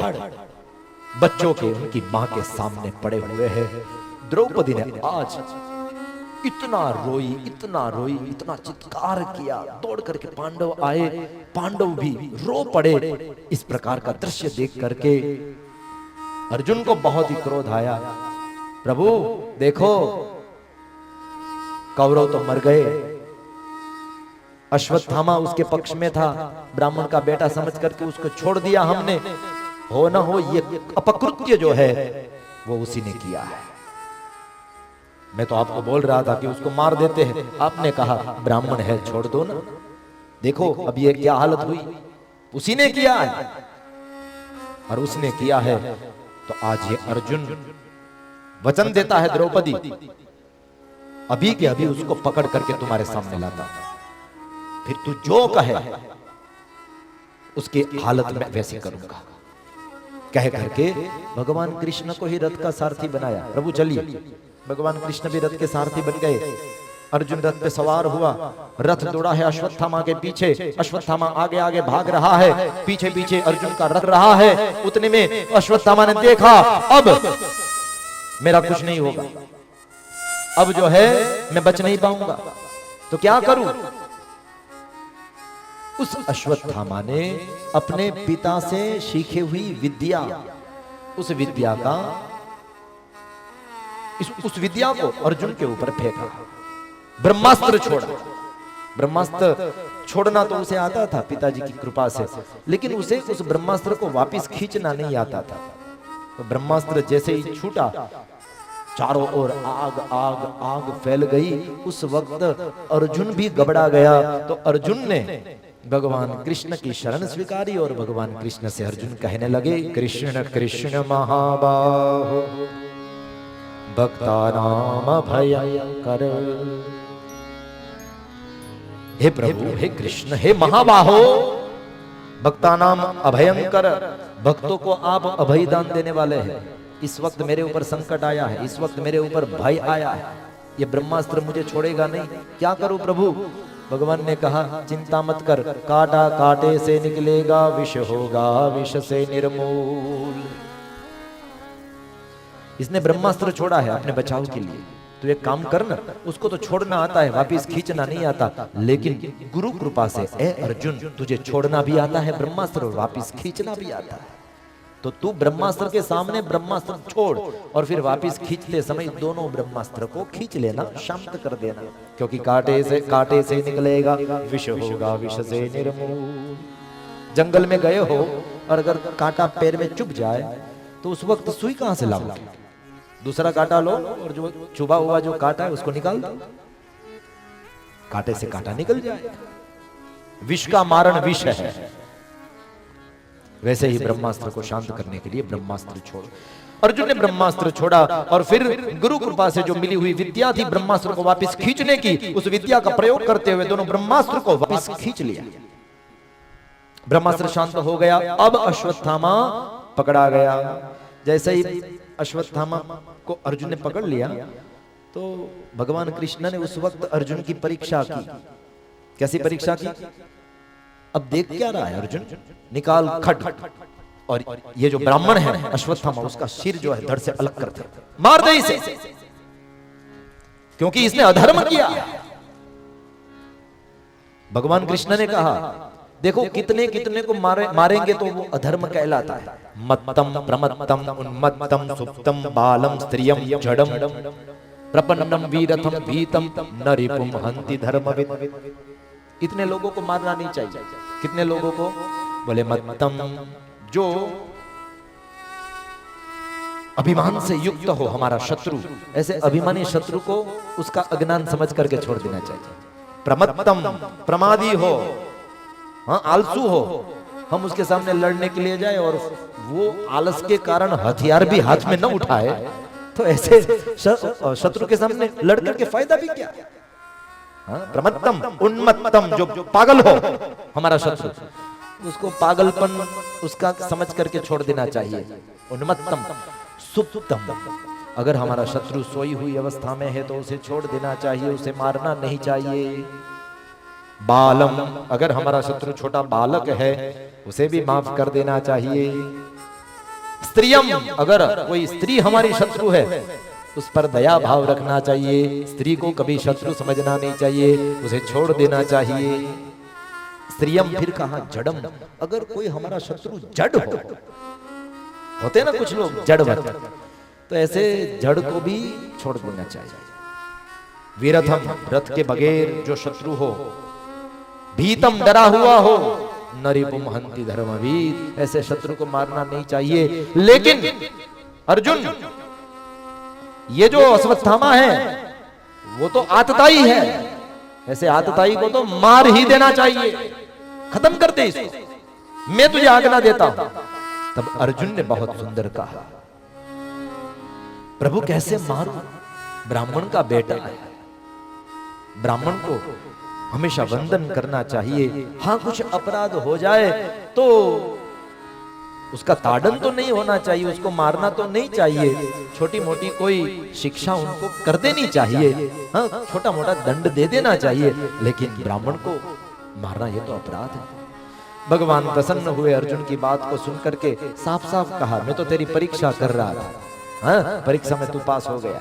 बच्चों के उनकी मां के सामने पड़े हुए हैं। द्रौपदी ने आज इतना रोई, इतना रोई, इतना चित्कार किया, दौड़ करके पांडव आए, पांडव भी रो पड़े। इस प्रकार का दृश्य देख करके अर्जुन को बहुत ही क्रोध आया, प्रभु देखो कौरव तो मर गए, अश्वत्थामा उसके पक्ष में था, ब्राह्मण का बेटा समझ करके उसको छोड़ दिया हमने, हो ना हो ये अपकृत्य जो है वो उसी ने किया है। मैं तो आपको बोल रहा था कि उसको मार देते हैं, आपने कहा ब्राह्मण है छोड़ दो ना। देखो अब ये क्या हालत हुई, उसी ने किया है, और उसने किया है तो आज ये अर्जुन वचन देता है द्रौपदी अभी के अभी उसको पकड़ करके तुम्हारे सामने लाता, फिर तू जो कहे उसकी हालत में वैसे करूंगा। कह करके भगवान कृष्ण को ही रथ का सारथी बनाया। प्रभु चलिए, भगवान कृष्ण भी रथ के सारथी बन गए। अर्जुन रथ पे सवार हुआ, रथ दौड़ा है अश्वत्थामा के पीछे, अश्वत्थामा आगे आगे भाग रहा है, पीछे पीछे अर्जुन का रथ रहा है। उतने में अश्वत्थामा ने देखा अब मेरा कुछ नहीं होगा, अब जो है मैं बच नहीं पाऊंगा, तो क्या करूं? उस अश्वत्थामा ने अपने पिता से सीखी हुई विद्या, उस विद्या का उस विद्या को अर्जुन के ऊपर फेंका, ब्रह्मास्त्र छोड़ा। ब्रह्मास्त्र छोड़ना तो उसे आता था पिताजी की कृपा से, लेकिन उसे उस ब्रह्मास्त्र को वापस खींचना नहीं आता था। तो ब्रह्मास्त्र जैसे ही छूटा, चारों ओर आग आग आग फैल गई। उस वक्त अर्जुन भी घबरा गया। तो अर्जुन ने भगवान कृष्ण की शरण स्वीकारी और भगवान कृष्ण से अर्जुन कहने लगे, कृष्ण कृष्ण महाबाहो भक्तानाम भयंकर। हे प्रभु, हे कृष्ण, हे महाबाहो, भक्तानाम अभयंकर, भक्तों को आप अभय दान देने वाले हैं। इस वक्त मेरे ऊपर संकट आया है, इस वक्त मेरे ऊपर भय आया है, ये ब्रह्मास्त्र मुझे छोड़ेगा नहीं, क्या करूं प्रभु? भगवान ने कहा चिंता मत कर, काटा काटे से निकलेगा, विष होगा विष से निर्मूल। इसने ब्रह्मास्त्र छोड़ा है अपने बचाव के लिए, तो एक काम करना, उसको तो छोड़ना आता है, वापिस खींचना नहीं आता, लेकिन गुरु कृपा से ए अर्जुन तुझे छोड़ना भी आता है ब्रह्मास्त्र और वापिस खींचना भी आता है। तो तू ब्रह्मास्त्र के सामने ब्रह्मास्त्र छोड़ और फिर वापिस खींचते समय दोनों ब्रह्मास्त्र को खींच लेना, शांत कर देना, क्योंकि काटे से निकलेगा, विष होगा विष से निर्मूल। जंगल में गए हो और अगर कांटा पैर में चुभ जाए तो उस वक्त सुई कहां से लाओगे? दूसरा कांटा लो और जो चुभा हुआ जो कांटा है उसको निकाल दो, कांटे से कांटा निकल जाएगा। विष का मारण विष है। वैसे ही ब्रह्मास्त्र को शांत करने के लिए ब्रह्मास्त्र छोड़। अर्जुन ने ब्रह्मास्त्र छोड़ा और फिर गुरु कृपा से जो मिली हुई विद्या थी ब्रह्मास्त्र को वापस खींचने की, उस विद्या का प्रयोग करते हुए दोनों ब्रह्मास्त्र को वापस खींच लिया। ब्रह्मास्त्र शांत हो गया। अब अश्वत्थामा पकड़ा गया। जैसे ही अश्वत्थामा को अर्जुन ने पकड़ लिया तो भगवान कृष्ण ने उस वक्त अर्जुन की परीक्षा की। कैसी परीक्षा की? अब देख क्या रहा है अर्जुन? निकाल खड्ग, और ये जो ब्राह्मण है अश्वत्थामा, उसका सिर जो है धड़ से अलग कर दे, मार दे इसे, क्योंकि इसने अधर्म किया। भगवान कृष्ण ने कहा देखो कितने कितने को मारेंगे तो वो अधर्म कहलाता है। मत्तम प्रमत्तम उन्मत्तम सुप्तम बालम स्त्रियम जड़म प्रपन्नम वीरथम भीतम न रिपुम हंति धर्मविद। इतने लोगों को मारना नहीं चाहिए। कितने लोगों को? बोले मत्तम, जो अभिमान से युक्त हो, हमारा शत्रु, ऐसे अभिमानी शत्रु को उसका अज्ञान समझ करके छोड़ देना चाहिए। प्रमत्तम, प्रमादी हो, हाँ आलसू हो, हम उसके सामने लड़ने के लिए जाए और वो आलस के कारण हथियार भी हाथ में न उठाए, तो ऐसे शत्रु के सामने लड़ करके फायदा भी क्या? प्रमत्तम, उन्मत्तम, जो पागल हो हमारा शत्रु, उसको पागलपन उसका समझ करके छोड़ देना चाहिए। उन्मत्तम, सुप्तम, अगर हमारा शत्रु सोई हुई अवस्था में है तो उसे छोड़ देना चाहिए, उसे मारना नहीं चाहिए। बालम, अगर हमारा शत्रु छोटा बालक है उसे भी माफ कर देना चाहिए। स्त्रियम, अगर कोई स्त्री हमारी शत्रु है उस पर दया भाव रखना चाहिए। स्त्री को कभी शत्रु समझना नहीं चाहिए, उसे छोड़ देना चाहिए। स्त्रियम, फिर कहा जड़म, अगर कोई हमारा शत्रु जड़ हो, होते ना कुछ लोग जड़ भक्त, तो ऐसे जड़ को भी छोड़ देना चाहिए। वीरथम, रथ के बगैर जो शत्रु हो। भीतम, डरा हुआ हो। नरिपुम हंति धर्मवीर, ऐसे शत्रु को मारना नहीं चाहिए। लेकिन अर्जुन, ये जो अश्वत्थामा है वो तो आतताई है, ऐसे आतताई को तो मार ही देना चाहिए, खत्म कर दे इसको, मैं तुझे आज्ञा देता हूं। तब अर्जुन ने बहुत सुंदर कहा, प्रभु कैसे मारूं? ब्राह्मण का बेटा है, ब्राह्मण को हमेशा वंदन करना चाहिए। हाँ कुछ अपराध हो जाए तो उसका ताड़न तो नहीं होना चाहिए, उसको मारना तो नहीं चाहिए, छोटी मोटी कोई शिक्षा उनको कर देनी चाहिए, हाँ छोटा मोटा दंड दे देना चाहिए, लेकिन ब्राह्मण को मारना ये तो अपराध है। भगवान प्रसन्न हुए अर्जुन की बात को सुन करके, साफ साफ कहा मैं तो तेरी परीक्षा कर रहा था, हाँ परीक्षा में तू पास हो गया,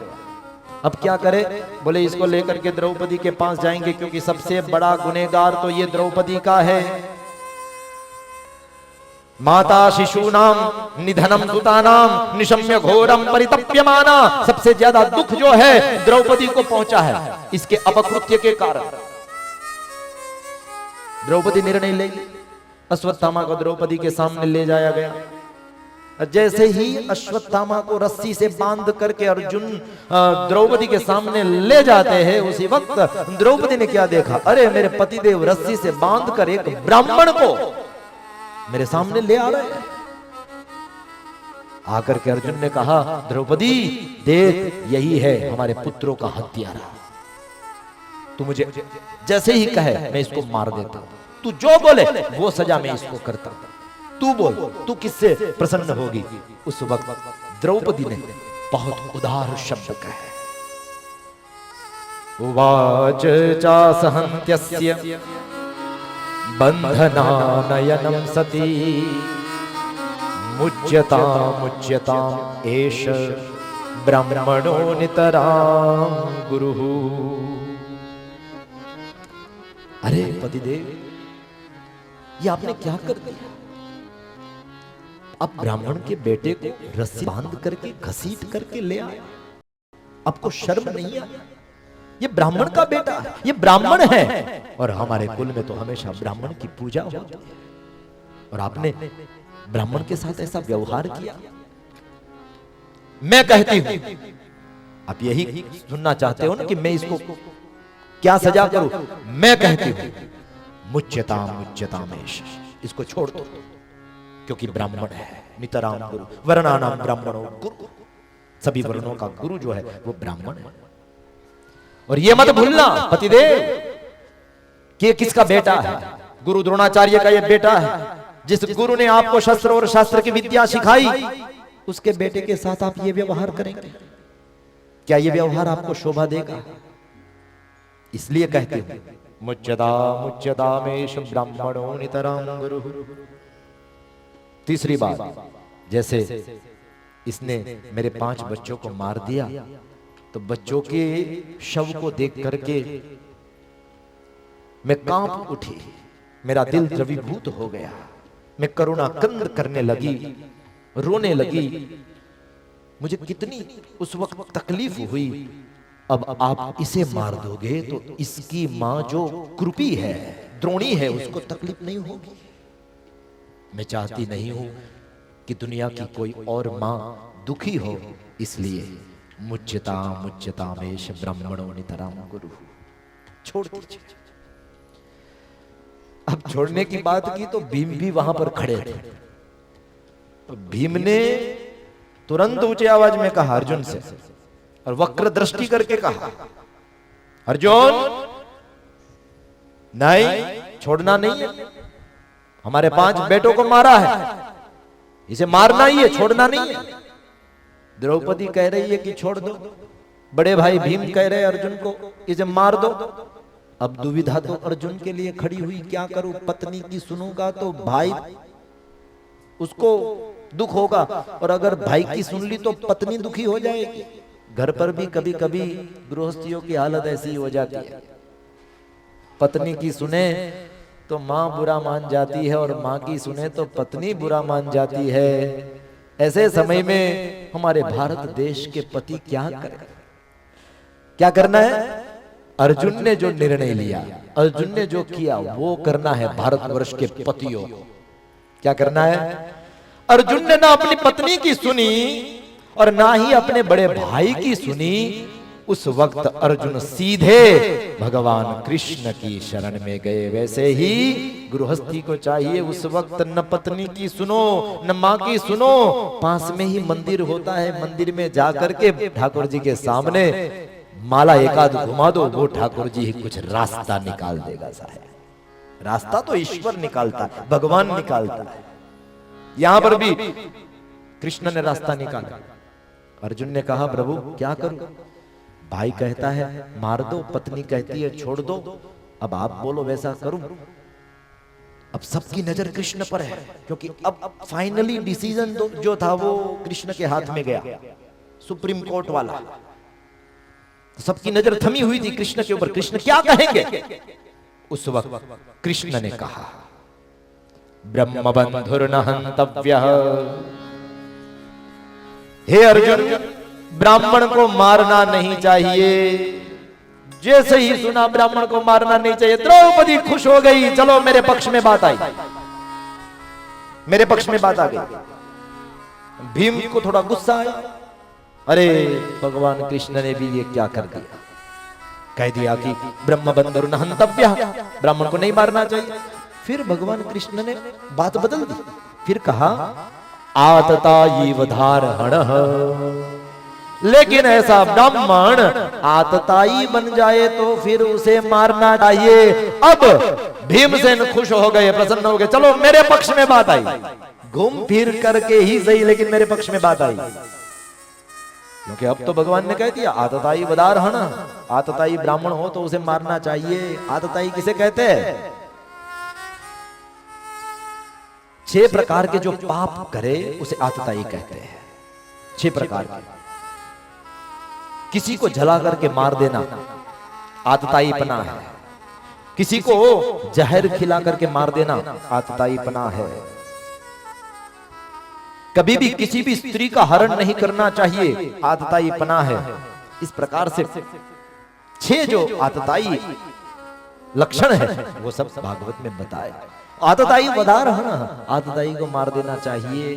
अब क्या करे? बोले इसको लेकर के द्रौपदी के पास जाएंगे, क्योंकि सबसे बड़ा गुनहगार तो ये द्रौपदी का है। माता शिशूनाम निधनम सुतानाम निशम्य घोरम परितप्यमाना, सबसे ज्यादा दुख जो है द्रौपदी को पहुंचा है इसके अपकृत्य के कारण। द्रौपदी निर्णय लेगी, अश्वत्थामा को द्रौपदी के सामने ले जाया गया। जैसे ही अश्वत्थामा को रस्सी से बांध करके अर्जुन द्रौपदी के सामने ले जाते हैं, उसी वक्त द्रौपदी ने क्या देखा, अरे मेरे पतिदेव रस्सी से बांध कर एक ब्राह्मण को मेरे सामने ले आ रहे हैं। आकर के अर्जुन ने कहा, द्रौपदी देख यही है हमारे पुत्रों का हत्यारा, तू मुझे जैसे ही कहे मैं इसको मार देता हूं, तू जो बोले वो सजा मैं इसको करता हूं, तू बोल तू किससे प्रसन्न होगी? उस वक्त द्रौपदी ने बहुत उदार शब्द कहे, उवाच चासहन्त्यस्य बंधनानयनम सती मुच्यताम एष ब्राह्मणो नितराम गुरुः। अरे पतिदेव, ये आपने क्या कर दिया? अब ब्राह्मण के बेटे को रस्सी बांध करके घसीट करके ले आए, आपको शर्म नहीं आया? ये ब्राह्मण का बेटा है, ये ब्राह्मण है, और हमारे कुल में तो हमेशा ब्राह्मण की पूजा होती है, और आपने ब्राह्मण के साथ ऐसा व्यवहार किया। मैं कहती हूं, आप यही सुनना चाहते हो ना कि मैं इसको क्या सजा करूं? मैं कहती हूं मुच्यताम मुच्यतामेश, इसको छोड़ दो, क्योंकि ब्राह्मण है। नितराम गुरु वर्णानाम ब्राह्मणों गुरु, सभी वर्णों का गुरु जो है वो ब्राह्मण है। और ये मत भूलना पतिदेव कि ये किसका बेटा है? गुरु द्रोणाचार्य का ये बेटा है। जिस गुरु ने आपको शस्त्र और शास्त्र की विद्या सिखाई, उसके बेटे के साथ आप ये व्यवहार करेंगे? क्या ये व्यवहार आपको शोभा देगा? इसलिए कहते हैं मुच्यता मेष ब्राह्मणो नितराम गुरु। तीसरी बात, जैसे इसने मेरे 5 बच्चों को मार दिया, तो बच्चों के शव को देख करके मैं कांप उठी, मेरा दिल द्रवीभूत हो गया, मैं करुणा कंद करने लगी, रोने लगी। मुझे कितनी उस वक्त तकलीफ हुई। अब आप इसे मार दोगे तो इसकी मां जो कृपी है, द्रोणी है, उसको तकलीफ नहीं होगी। मैं चाहती नहीं हूं कि दुनिया की कोई और मां दुखी हो, इसलिए मुच्यता मेष ब्राह्मणो नितराम गुरु, छोड़ दीजिए। अब छोड़ने की बात की तो भीम भी वहां पर खड़े थे। तो भीम ने तुरंत ऊंची आवाज में कहा अर्जुन से, और वक्र दृष्टि करके कहा, अर्जुन नहीं, छोड़ना नहीं है। हमारे 5 बेटों को मारा है, इसे मारना ही है, छोड़ना नहीं है। द्रौपदी कह रही है कि छोड़ दो, बड़े भाई भीम कह रहे अर्जुन को इसे मार दो। अब दुविधा तो अर्जुन के लिए खड़ी हुई, क्या करूं? पत्नी की सुनूंगा तो भाई उसको दुख होगा, और अगर भाई की सुन ली तो पत्नी दुखी हो जाएगी। घर पर भी कभी कभी गृहस्थियों की हालत ऐसी हो जाती है, पत्नी की सुने तो मां बुरा मान जाती है, और मां की सुने तो पत्नी बुरा मान जाती है। ऐसे समय में हमारे भारत देश के पति क्या करें? क्या करना है? अर्जुन ने जो निर्णय लिया, अर्जुन ने जो किया, वो करना है भारतवर्ष के पतियों। क्या करना है? अर्जुन ने ना अपनी पत्नी की सुनी और ना ही अपने बड़े भाई की सुनी। उस वक्त अर्जुन सीधे भगवान कृष्ण की शरण में गए। वैसे ही गृहस्थी को चाहिए उस वक्त न पत्नी की सुनो न मां की सुनो, पास में ही मंदिर होता है, मंदिर में जाकर के ठाकुर जी के सामने माला एकाध घुमा दो, वो ठाकुर जी ही कुछ रास्ता निकाल देगा। साहब रास्ता तो ईश्वर निकालता है, भगवान निकालता है। यहां पर भी कृष्ण ने रास्ता निकाला। अर्जुन ने कहा प्रभु क्या करूं? भाई कहता है मार दो, पत्नी कहती है छोड़ दो, अब आप बोलो वैसा करूं। अब सबकी नजर कृष्ण पर है, क्योंकि अब फाइनली डिसीजन जो था वो कृष्ण के हाथ में गया, सुप्रीम कोर्ट वाला। सबकी नजर थमी हुई थी कृष्ण के ऊपर, कृष्ण क्या कहेंगे? उस वक्त कृष्ण ने कहा ब्रह्म बंधुर्न हन्तव्यः। हे अर्जुन, ब्राह्मण को मारना नहीं चाहिए। जैसे ही सुना ब्राह्मण को मारना नहीं चाहिए, द्रौपदी खुश हो गई। चलो मेरे पक्ष में बात आई, मेरे पक्ष में बात आ गई। भीम को थोड़ा गुस्सा आया, अरे भगवान कृष्ण ने भी ये क्या कर दिया? कह दिया कि ब्रह्म बंधुर्न हन्तव्यः, ब्राह्मण को नहीं मारना चाहिए। फिर भगवान कृष्ण ने बात बदल दी, फिर कहा आततायीव धारहणः। लेकिन ऐसा ब्राह्मण आतताई बन जाए तो फिर उसे मारना चाहिए। अब भीमसेन खुश हो गए, प्रसन्न हो गए। चलो मेरे पक्ष में बात आई, घूम फिर करके ही सही, लेकिन मेरे पक्ष में बात आई। क्योंकि अब तो भगवान ने कह दिया आतताई वदारहणः, आतताई ब्राह्मण हो तो उसे मारना चाहिए। आतताई किसे कहते हैं? 6 प्रकार के जो पाप करे उसे आतताई कहते हैं। 6 प्रकार के। किसी को जला करके मार देना आतताई पना है, किसी को जहर खिला करके मार देना आतताई पना है, कभी भी किसी भी स्त्री का हरण नहीं करना चाहिए, आतताई पना है। इस प्रकार से 6 जो आतताई लक्षण है वो सब भागवत में बताए। आतताई वदारहणः, आतताई को मार देना चाहिए।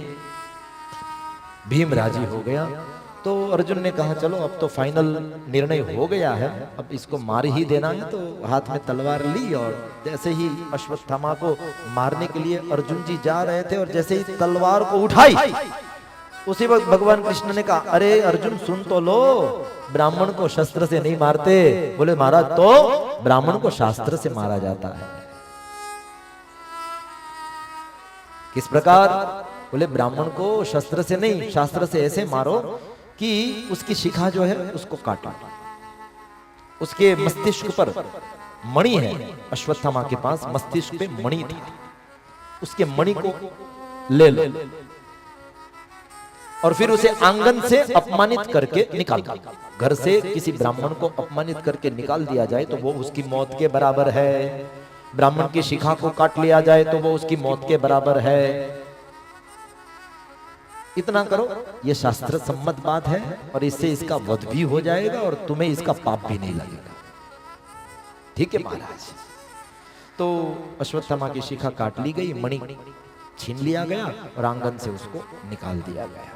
भीम राजी हो गया तो अर्जुन ने कहा चलो अब तो फाइनल निर्णय हो गया है, अब इसको मार ही देना है। तो हाथ में तलवार ली और जैसे ही अश्वत्थामा को मारने के लिए अर्जुन जी जा रहे थे और जैसे ही तलवार को उठाई, उसी वक्त भगवान कृष्ण ने कहा अरे अर्जुन सुन तो लो, ब्राह्मण को शस्त्र से नहीं मारते। बोले महाराज तो ब्राह्मण को शास्त्र से मारा जाता है। किस प्रकार? बोले ब्राह्मण को शस्त्र से नहीं, शास्त्र से ऐसे मारो कि उसकी शिखा जो है उसको काटो। उसके मस्तिष्क पर मणि है, अश्वत्थामा के पास मस्तिष्क पे मणि था, उसके मणि को ले लो और फिर उसे आंगन से अपमानित करके निकाल दो। घर से किसी ब्राह्मण को अपमानित करके निकाल दिया जाए तो वो उसकी मौत के बराबर है। ब्राह्मण की शिखा को काट लिया जाए तो वो उसकी मौत के बराबर है। इतना करो, ये शास्त्र सम्मत बात है और इससे इसका वध भी हो जाएगा और तुम्हें इसका पाप भी नहीं लगेगा। ठीक है महाराज। तो अश्वत्थामा की शिखा काट ली गई, मणि छीन लिया गया और आंगन से उसको निकाल दिया गया।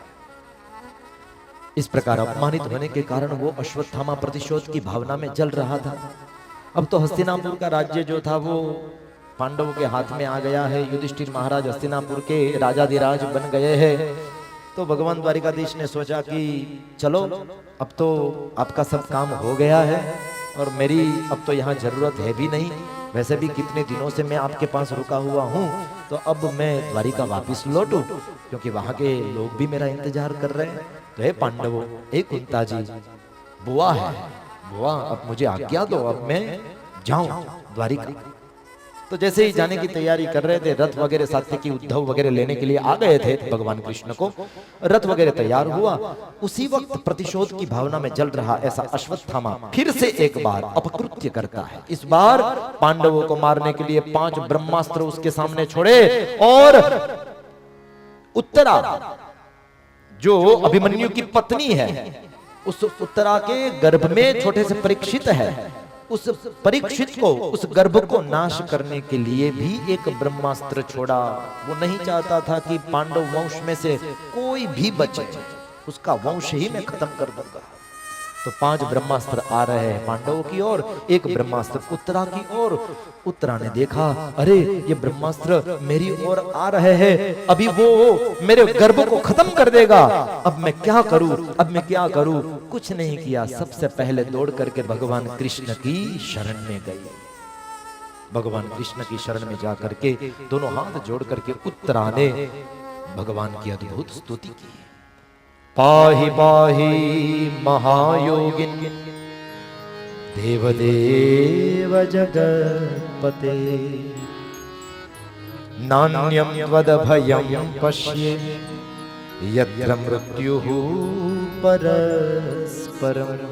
इस प्रकार अपमानित होने के कारण वो अश्वत्थामा प्रतिशोध की भावना में जल रहा था। अब तो हस्तिनापुर का राज्य जो था वो पांडवों के हाथ में आ गया है। युधिष्ठिर महाराज हस्तिनापुर के राजाधिराज बन गए हैं। तो भगवान द्वारिकाधीश ने सोचा कि चलो अब तो आपका सब काम हो गया है और मेरी अब तो यहाँ जरूरत है भी नहीं। वैसे भी कितने दिनों से मैं आपके पास रुका हुआ हूँ, तो अब मैं द्वारिका वापिस लौटूं क्योंकि वहां के लोग भी मेरा इंतजार कर रहे हैं। तो हे पांडवों, हे कुंता जी, बुआ है, बुआ अब मुझे आज्ञा दो, अब मैं जाऊं द्वारिका। तो जैसे ही जाने की तैयारी कर रहे थे, रथ वगैरह सात्विकी उद्धव वगैरह लेने के लिए आ गए थे भगवान कृष्ण को, रथ वगैरह तैयार हुआ। उसी वक्त प्रतिशोध की भावना में जल रहा ऐसा अश्वत्थामा फिर से एक बार अपकृत्य करता है। इस बार पांडवों को मारने के लिए 5 ब्रह्मास्त्र उसके सामने छोड़े और उत्तरा जो अभिमन्यु की पत्नी है, उस उत्तरा के गर्भ में छोटे से परीक्षित है, उस परीक्षित को, उस गर्भ को नाश करने के लिए भी एक ब्रह्मास्त्र छोड़ा। वो नहीं चाहता था कि पांडव वंश में से कोई भी बचे, उसका वंश ही मैं खत्म कर दूंगा। तो 5 ब्रह्मास्त्र आ रहे हैं पांडवों की ओर, एक ब्रह्मास्त्र उत्तरा की ओर। उत्तरा ने देखा, अरे ये ब्रह्मास्त्र मेरी ओर आ रहे हैं, अभी वो मेरे गर्भ को खत्म कर देगा। अब मैं क्या करूं, अब मैं क्या करूं? कुछ नहीं किया, सबसे पहले दौड़ करके भगवान कृष्ण की शरण में गई। भगवान कृष्ण की शरण में जाकर के दोनों हाथ जोड़ करके उत्तरा ने भगवान की अद्भुत स्तुति की। पाहि पाहि महायोगिन देवदेव जगत्पते, नान्यं त्वदभयं पश्ये यत्र मृत्युः परस्परम्।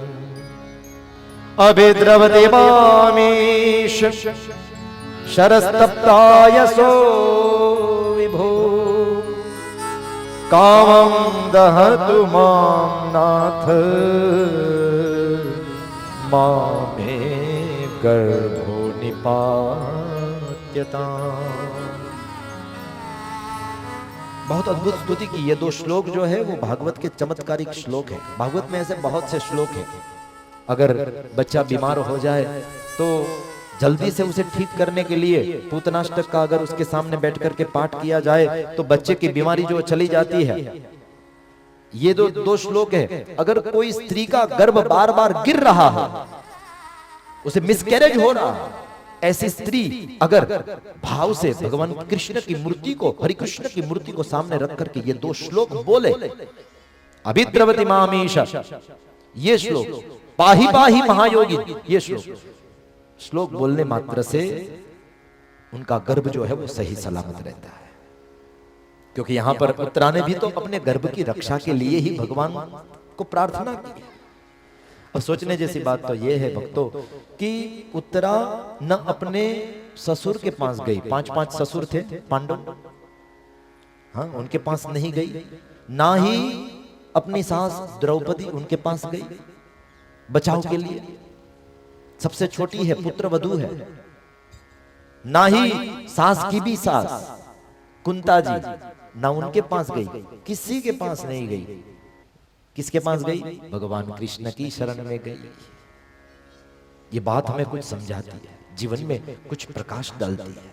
अभिद्रवते मामीश शरस्तप्तायसो विभो, कामं दहतु मां नाथ मामे गर्भो निपात्यताम्। बहुत अद्भुत स्तुति की। ये 2 श्लोक जो है वो भागवत के चमत्कारिक श्लोक है। भागवत में ऐसे बहुत से श्लोक हैं। अगर बच्चा बीमार हो जाए तो जल्दी से उसे ठीक करने के लिए पूतनाष्टक का अगर उसके सामने बैठ करके पाठ किया जाए तो बच्चे की बीमारी जो चली जाती है। ये 2 श्लोक है। अगर कोई स्त्री का गर्भ बार बार गिर रहा है, उसे मिसकैरेज हो रहा है, ऐसी स्त्री अगर भाव से भगवान कृष्ण की मूर्ति को, हरि कृष्ण की मूर्ति को सामने रख करके ये 2 श्लोक बोले, अभिद्रवति मामीश, ये श्लोक, पाहि पाहि महायोगी, ये श्लोक बोलने मात्र से उनका गर्भ जो है वो सही सलामत रहता है। क्योंकि यहां पर उत्तरा ने भी तो अपने गर्भ की रक्षा के लिए ही भगवान को प्रार्थना की। अब सोचने जैसी बात तो ये है भक्तों कि उत्तरा न अपने ससुर के पास गई, 5 ससुर थे पांडव, हाँ उनके पास नहीं गई, ना ही अपनी सास द्रौपदी उनके पास गई बचाव के लिए। सबसे छोटी है, पुत्र वधू है। ना ही सास की भी सास कुंता जी, ना उनके पास गई, किसी के पास नहीं गई। किसके पास गई? भगवान कृष्ण की शरण में गई। ये बात हमें कुछ समझाती है, जीवन में कुछ प्रकाश डालती है।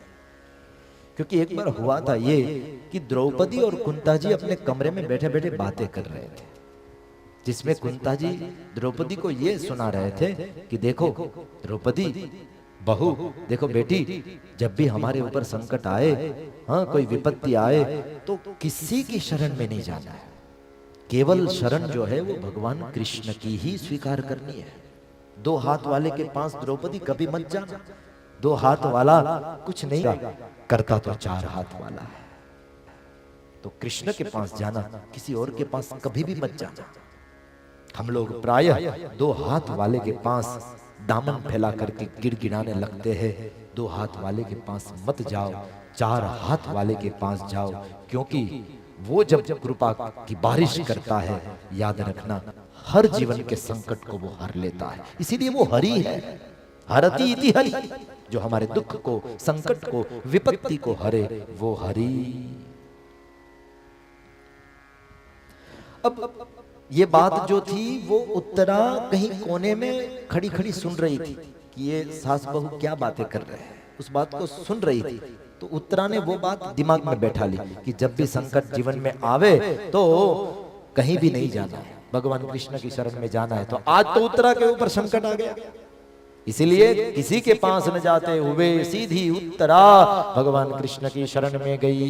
क्योंकि एक बार हुआ था ये कि द्रौपदी और कुंता जी अपने कमरे में बैठे बैठे बातें कर रहे थे, जिसमें कुंता जी द्रौपदी को ये सुना रहे थे कि देखो द्रौपदी बहू, देखो बेटी, जब भी हमारे ऊपर संकट आए, हाँ कोई विपत्ति आए, तो किसी की शरण में नहीं जाना है। केवल शरण जो है वो भगवान कृष्ण की ही स्वीकार करनी है। दो हाथ वाले के पास द्रौपदी कभी मत जाना। दो हाथ वाला कुछ नहीं करता तो चार हाथ वाला है। तो कृष्ण के पास जाना, किसी और के पास कभी भी मत जाना। हम लोग प्रायः दो हाथ वाले के पास दामन फैला करके गिड़गिड़ाने लगते हैं। दो हाथ वाले के पास मत जाओ, चार हाथ वाले के पास जाओ, क्योंकि वो जब कृपा की बारिश करता है, याद रखना हर जीवन के संकट को वो हर लेता है। इसीलिए वो हरि है, हरति इति हरि। जो हमारे दुख को, संकट को, विपत्ति को हरे, वो हरि। अब ये बात जो थी वो उत्तरा कहीं कोने में खड़ी खड़ी सुन रही थी कि ये सास बहू क्या बातें कर रहे हैं। उस बात को सुन रही थी, तो उत्तरा ने वो बात दिमाग में बैठा ली कि जब भी संकट जीवन में आवे तो कहीं भी नहीं जाना है, भगवान कृष्ण की शरण में जाना है। तो आज तो उत्तरा के ऊपर संकट आ गया, इसीलिए किसी के पास न जाते हुए सीधी उत्तरा भगवान कृष्ण की शरण में गई।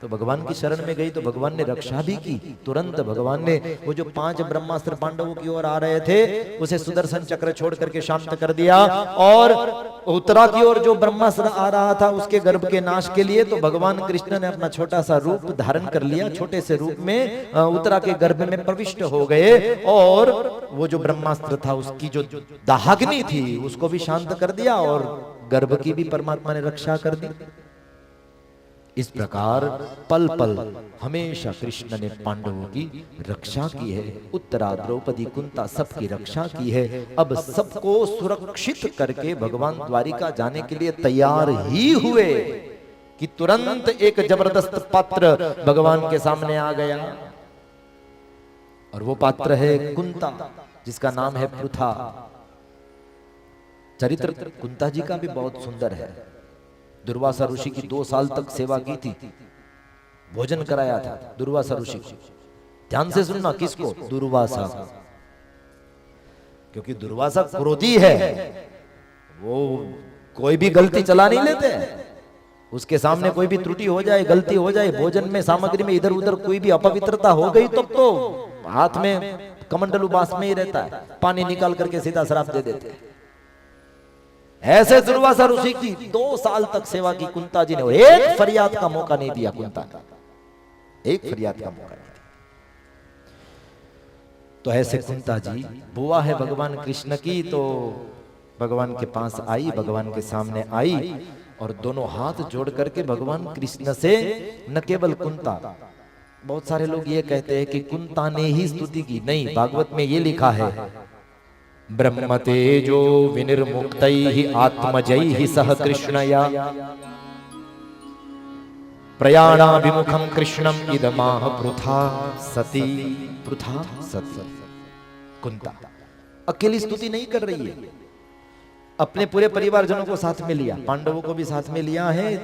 तो भगवान की शरण में गई तो भगवान ने रक्षा भी की। तुरंत भगवान ने वो जो 5 ब्रह्मास्त्र पांडवों की ओर आ रहे थे, उसे सुदर्शन चक्र छोड़ करके शांत कर दिया। और उत्तरा की ओर जो ब्रह्मास्त्र आ रहा था उसके गर्भ के नाश के लिए, तो भगवान कृष्ण ने अपना छोटा सा रूप धारण कर लिया। छोटे से रूप में उत्तरा के गर्भ में प्रविष्ट हो गए और वो जो ब्रह्मास्त्र था उसकी जो दाहग्नि थी उसको भी शांत कर दिया और गर्भ की भी परमात्मा ने रक्षा कर दी। इस प्रकार पल पल हमेशा कृष्ण ने पांडवों की रक्षा की है। उत्तरा, द्रौपदी, कुंता सबकी रक्षा की है। अब सबको सुरक्षित करके भगवान द्वारिका जाने के लिए तैयार ही हुए कि तुरंत एक जबरदस्त पात्र भगवान के सामने आ गया। और वो पात्र है कुंता, जिसका नाम है पृथा। चरित्र कुंता जी का भी बहुत सुंदर है। दुर्वासा ऋषि की 2 साल तक सेवा की थी, भोजन कराया था दुर्वासा ऋषि को। ध्यान से सुनना, किसको? दुर्वासा। क्योंकि दुर्वासा क्रोधी है, वो कोई भी गलती चला नहीं लेते। उसके सामने कोई भी त्रुटि हो जाए, गलती हो जाए, भोजन में, सामग्री में इधर उधर कोई भी अपवित्रता हो गई तो हाथ में कमंडलू बांस में ही रहता है, पानी निकाल करके सीधा श्राप दे देते हैं। ऐसे दुर्वासा ऋषि की 2 साल तक सेवा की कुंता जी ने, एक फरियाद का मौका नहीं दिया कुंता का, एक फरियाद का मौका नहीं दिया। तो ऐसे कुंता जी बुआ है भगवान कृष्ण की, तो भगवान के पास आई, भगवान के सामने आई और दोनों हाथ जोड़ करके भगवान कृष्ण से, न केवल कुंता, बहुत सारे लोग ये कहते हैं कि कुंता ने ही स्तुति की, नहीं, भागवत में ये लिखा है, ब्रह्मतेजो विनिर्मुक्तैः आत्मजैः सह कृष्णया प्रयाणाभिमुखं कृष्णं इदमाह पृथा सती। पृथा सती। कुंता अकेली स्तुति नहीं कर रही है, अपने पूरे परिवारजनों को साथ में लिया, पांडवों को भी साथ में लिया है,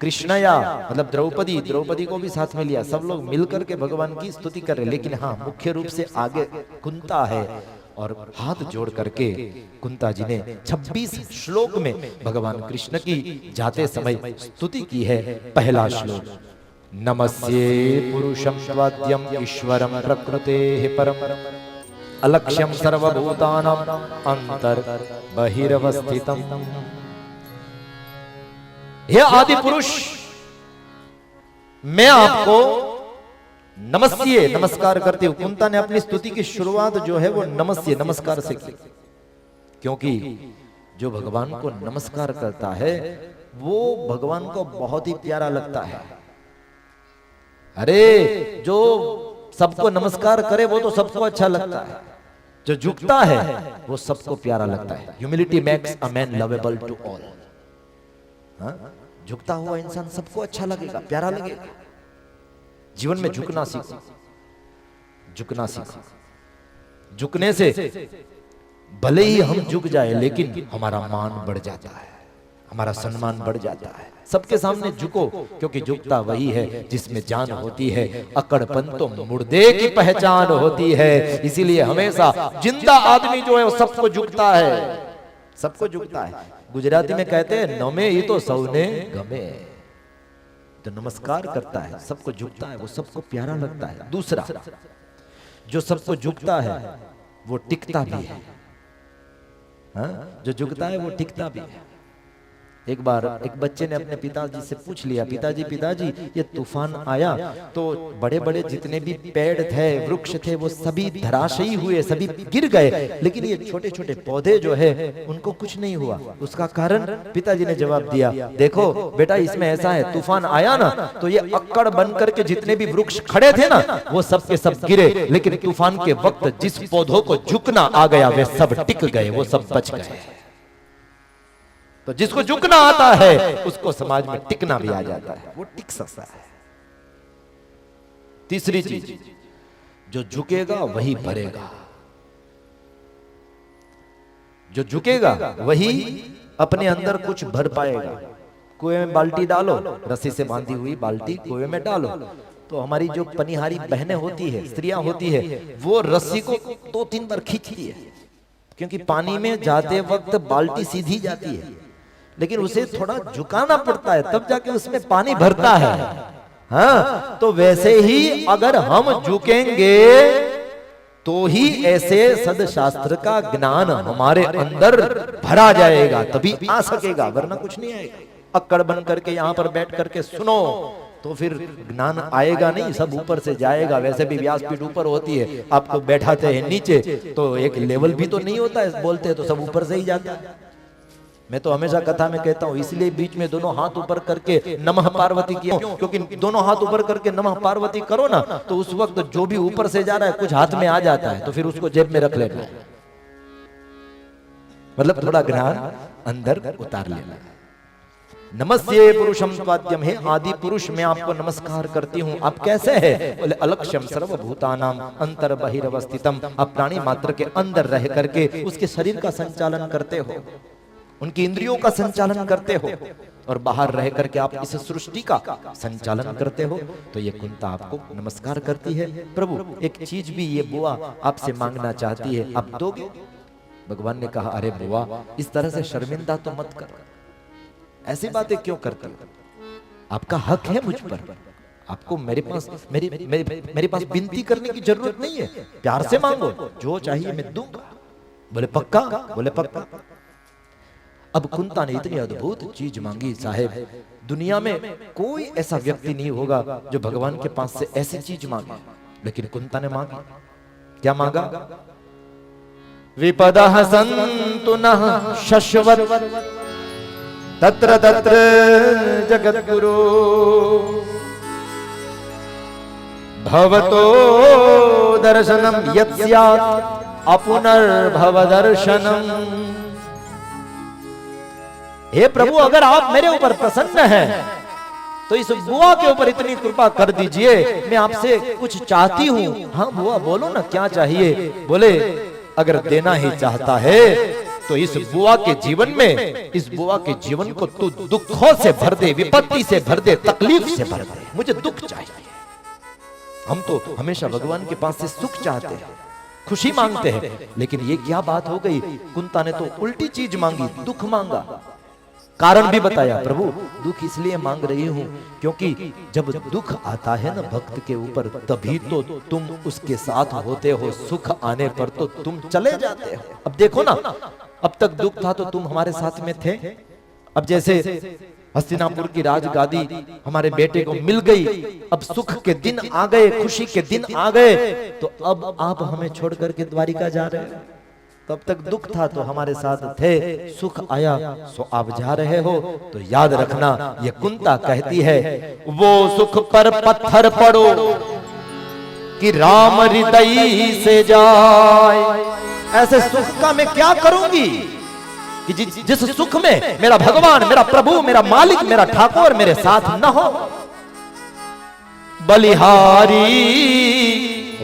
कृष्णया मतलब द्रौपदी, द्रौपदी को भी साथ में लिया। सब लोग मिलकर के भगवान की स्तुति कर रहे। लेकिन हाँ, मुख्य रूप से आगे कुंता है और हाथ जोड़ करके कुंता जी ने 26 श्लोक में भगवान कृष्ण की जाते समय स्तुति की है। पहला श्लोक, नमस्ये पुरुषं स्वाद्यं ईश्वरं प्रकृतेः परम अलक्ष्यं सर्वभूतानां अंतर बहिरवस्थितम्। हे आदि पुरुष, मैं आपको नमस्ये, नमस्कार करते हुए। कुंता ने अपनी स्तुति की शुरुआत जो है वो नमस्ये, नमस्कार से की, क्योंकि जो भगवान को नमस्कार करता है वो भगवान को बहुत ही प्यारा लगता है। अरे जो सबको नमस्कार करे वो तो सबको अच्छा लगता है, जो झुकता है वो सबको प्यारा लगता है। Humility makes a man lovable to all. झुकता हुआ इंसान सबको अच्छा लगेगा, प्यारा लगेगा। जीवन में झुकना सीखो। झुकना सीखो। झुकने से भले ही हम झुक जाए लेकिन हमारा मान बढ़ जाता है, हमारा सम्मान बढ़ जाता है। सबके सामने झुको, क्योंकि झुकता वही है जिसमें जान होती है। अकड़पन तो मुर्दे की पहचान होती है। इसीलिए हमेशा जिंदा आदमी जो है वो सबको झुकता है, सबको झुकता है। गुजराती में कहते हैं नमे ही तो सौने गमे, तो नमस्कार करता है, सबको झुकता है, वो सबको प्यारा लगता है। दूसरा, जो सबको झुकता है वो टिकता भी है। हाँ? जो झुकता है वो टिकता भी है। एक बार एक बच्चे ने अपने पिताजी से पूछ लिया, पिताजी पिताजी ये तूफान आया तो बड़े बड़े जितने भी पेड़ थे, वृक्ष थे, वो सभी धराशायी हुए, सभी गिर गए, लेकिन ये छोटे छोटे पौधे जो है उनको कुछ नहीं हुआ। उसका कारण? पिताजी ने जवाब दिया, देखो बेटा इसमें ऐसा है, तूफान आया ना तो ये अक्कड़ बन करके जितने भी वृक्ष खड़े थे ना वो सब के सब गिरे, लेकिन तूफान के वक्त जिस पौधों को झुकना आ गया वे सब टिक गए, वो सब बच गए। तो जिसको झुकना आता है उसको समाज में टिकना भी आ जाता है, वो टिक सकता है। तीसरी चीज, जो झुकेगा वही भरेगा। जो झुकेगा वही अपने अंदर कुछ भर पाएगा। कुएं में बाल्टी डालो, रस्सी से बांधी हुई बाल्टी कुएं में डालो, तो हमारी जो पनिहारी बहनें होती है, स्त्रियां होती है, वो रस्सी को 2-3 बार खींचती है, क्योंकि पानी में जाते वक्त बाल्टी सीधी जाती है, लेकिन उसे थोड़ा झुकाना पड़ता है तब जाके उसमें पानी भरता है। हाँ, तो वैसे ही अगर हम झुकेंगे तो ही ऐसे सदशास्त्र का ज्ञान हमारे अंदर भरा जाएगा, तभी आ सकेगा, वरना कुछ नहीं आएगा। अक्कड़ बन करके यहाँ पर बैठ करके सुनो तो फिर ज्ञान आएगा नहीं, सब ऊपर से जाएगा। वैसे भी व्यासपीठ ऊपर होती है, आपको बैठाते हैं नीचे तो एक लेवल भी तो नहीं होता है, बोलते हैं तो सब ऊपर से ही जाता है। मैं तो हमेशा कथा में कहता हूँ, इसलिए बीच में दोनों हाथ ऊपर करके नमः पार्वती किया, क्योंकि दोनों हाथ ऊपर करके नमः पार्वती करो ना तो उस वक्त जो भी ऊपर से जा रहा है कुछ हाथ में आ जाता है, तो फिर उसको जेब में रख लेना, मतलब थोड़ा ज्ञान अंदर उतार लेना। नमस्ते पुरुषम स्वाद्यम, है आदि पुरुष मैं आपको नमस्कार करती हूँ। आप कैसे हैं? बोले अलक्ष्यम सर्वभूतानाम अंतर बहिरवस्थितम, आप प्राणी मात्र के अंदर रह करके उसके शरीर का संचालन करते हो, उनकी इंद्रियों का संचालन करते हो, और बाहर रह करके आप इस सृष्टि का संचालन करते हो। तो ये कुंता आपको नमस्कार करती है। प्रभु एक चीज भी ये बुआ आपसे मांगना चाहती है, आप दोगे? भगवान ने कहा, अरे बुआ इस तरह से शर्मिंदा तो मत कर, ऐसी बातें क्यों करते हो? आपका हक है मुझ पर, आपको मेरे पास विनती करने की जरूरत नहीं है, प्यार से मांगो, जो चाहिए मैं दूंगा। बोले पक्का? बोले पक्का। अब कुंता ने इतनी अद्भुत चीज मांगी, साहेब दुनिया में कोई ऐसा व्यक्ति नहीं होगा जो भगवान के पास से ऐसी चीज मांगे, लेकिन कुंता ने मांगी। क्या मांगा? विपदः सन्तु नः शश्वत् तत्र तत्र जगद्गुरो भवतो दर्शनम यत् स्यात् अपुनर्भव दर्शनम। हे प्रभु अगर आप मेरे ऊपर प्रसन्न हैं तो इस बुआ के ऊपर इतनी कृपा कर दीजिए, मैं आपसे कुछ चाहती हूँ। हाँ बुआ बोलो ना क्या चाहिए? बोले अगर देना ही चाहता है तो इस बुआ के जीवन में, इस बुआ के जीवन को तू दुखों से भर दे, विपत्ति से भर दे, तकलीफ से भर दे, मुझे दुख चाहिए। हम तो हमेशा भगवान के पास से सुख चाहते हैं, खुशी मांगते हैं, लेकिन ये क्या बात हो गई? कुंता ने तो उल्टी चीज मांगी, दुख मांगा। कारण भी बताया, प्रभु दुख इसलिए मांग रही हूं क्योंकि जब दुख आता है ना भक्त के ऊपर, तभी तो तुम उसके साथ होते हो, सुख आने पर तो तुम चले जाते हो। अब देखो ना, अब तक दुख था तो तुम हमारे साथ में थे, अब जैसे हस्तिनापुर की राजगादी हमारे बेटे को मिल गई, अब सुख के दिन आ गए, खुशी के दिन आ गए, तो अब आप हमें छोड़ करके द्वारिका जा रहे हैं। तब तक दुख था तो हमारे साथ थे, सुख आया सो आप जा रहे हो। तो याद रखना, ये कुंता कहती है वो सुख पर पत्थर पड़ो कि राम हृदय से जाए। ऐसे सुख का मैं क्या करूंगी कि जिस सुख में मेरा भगवान, मेरा प्रभु, मेरा मालिक, मेरा ठाकुर मेरे साथ न हो। बलिहारी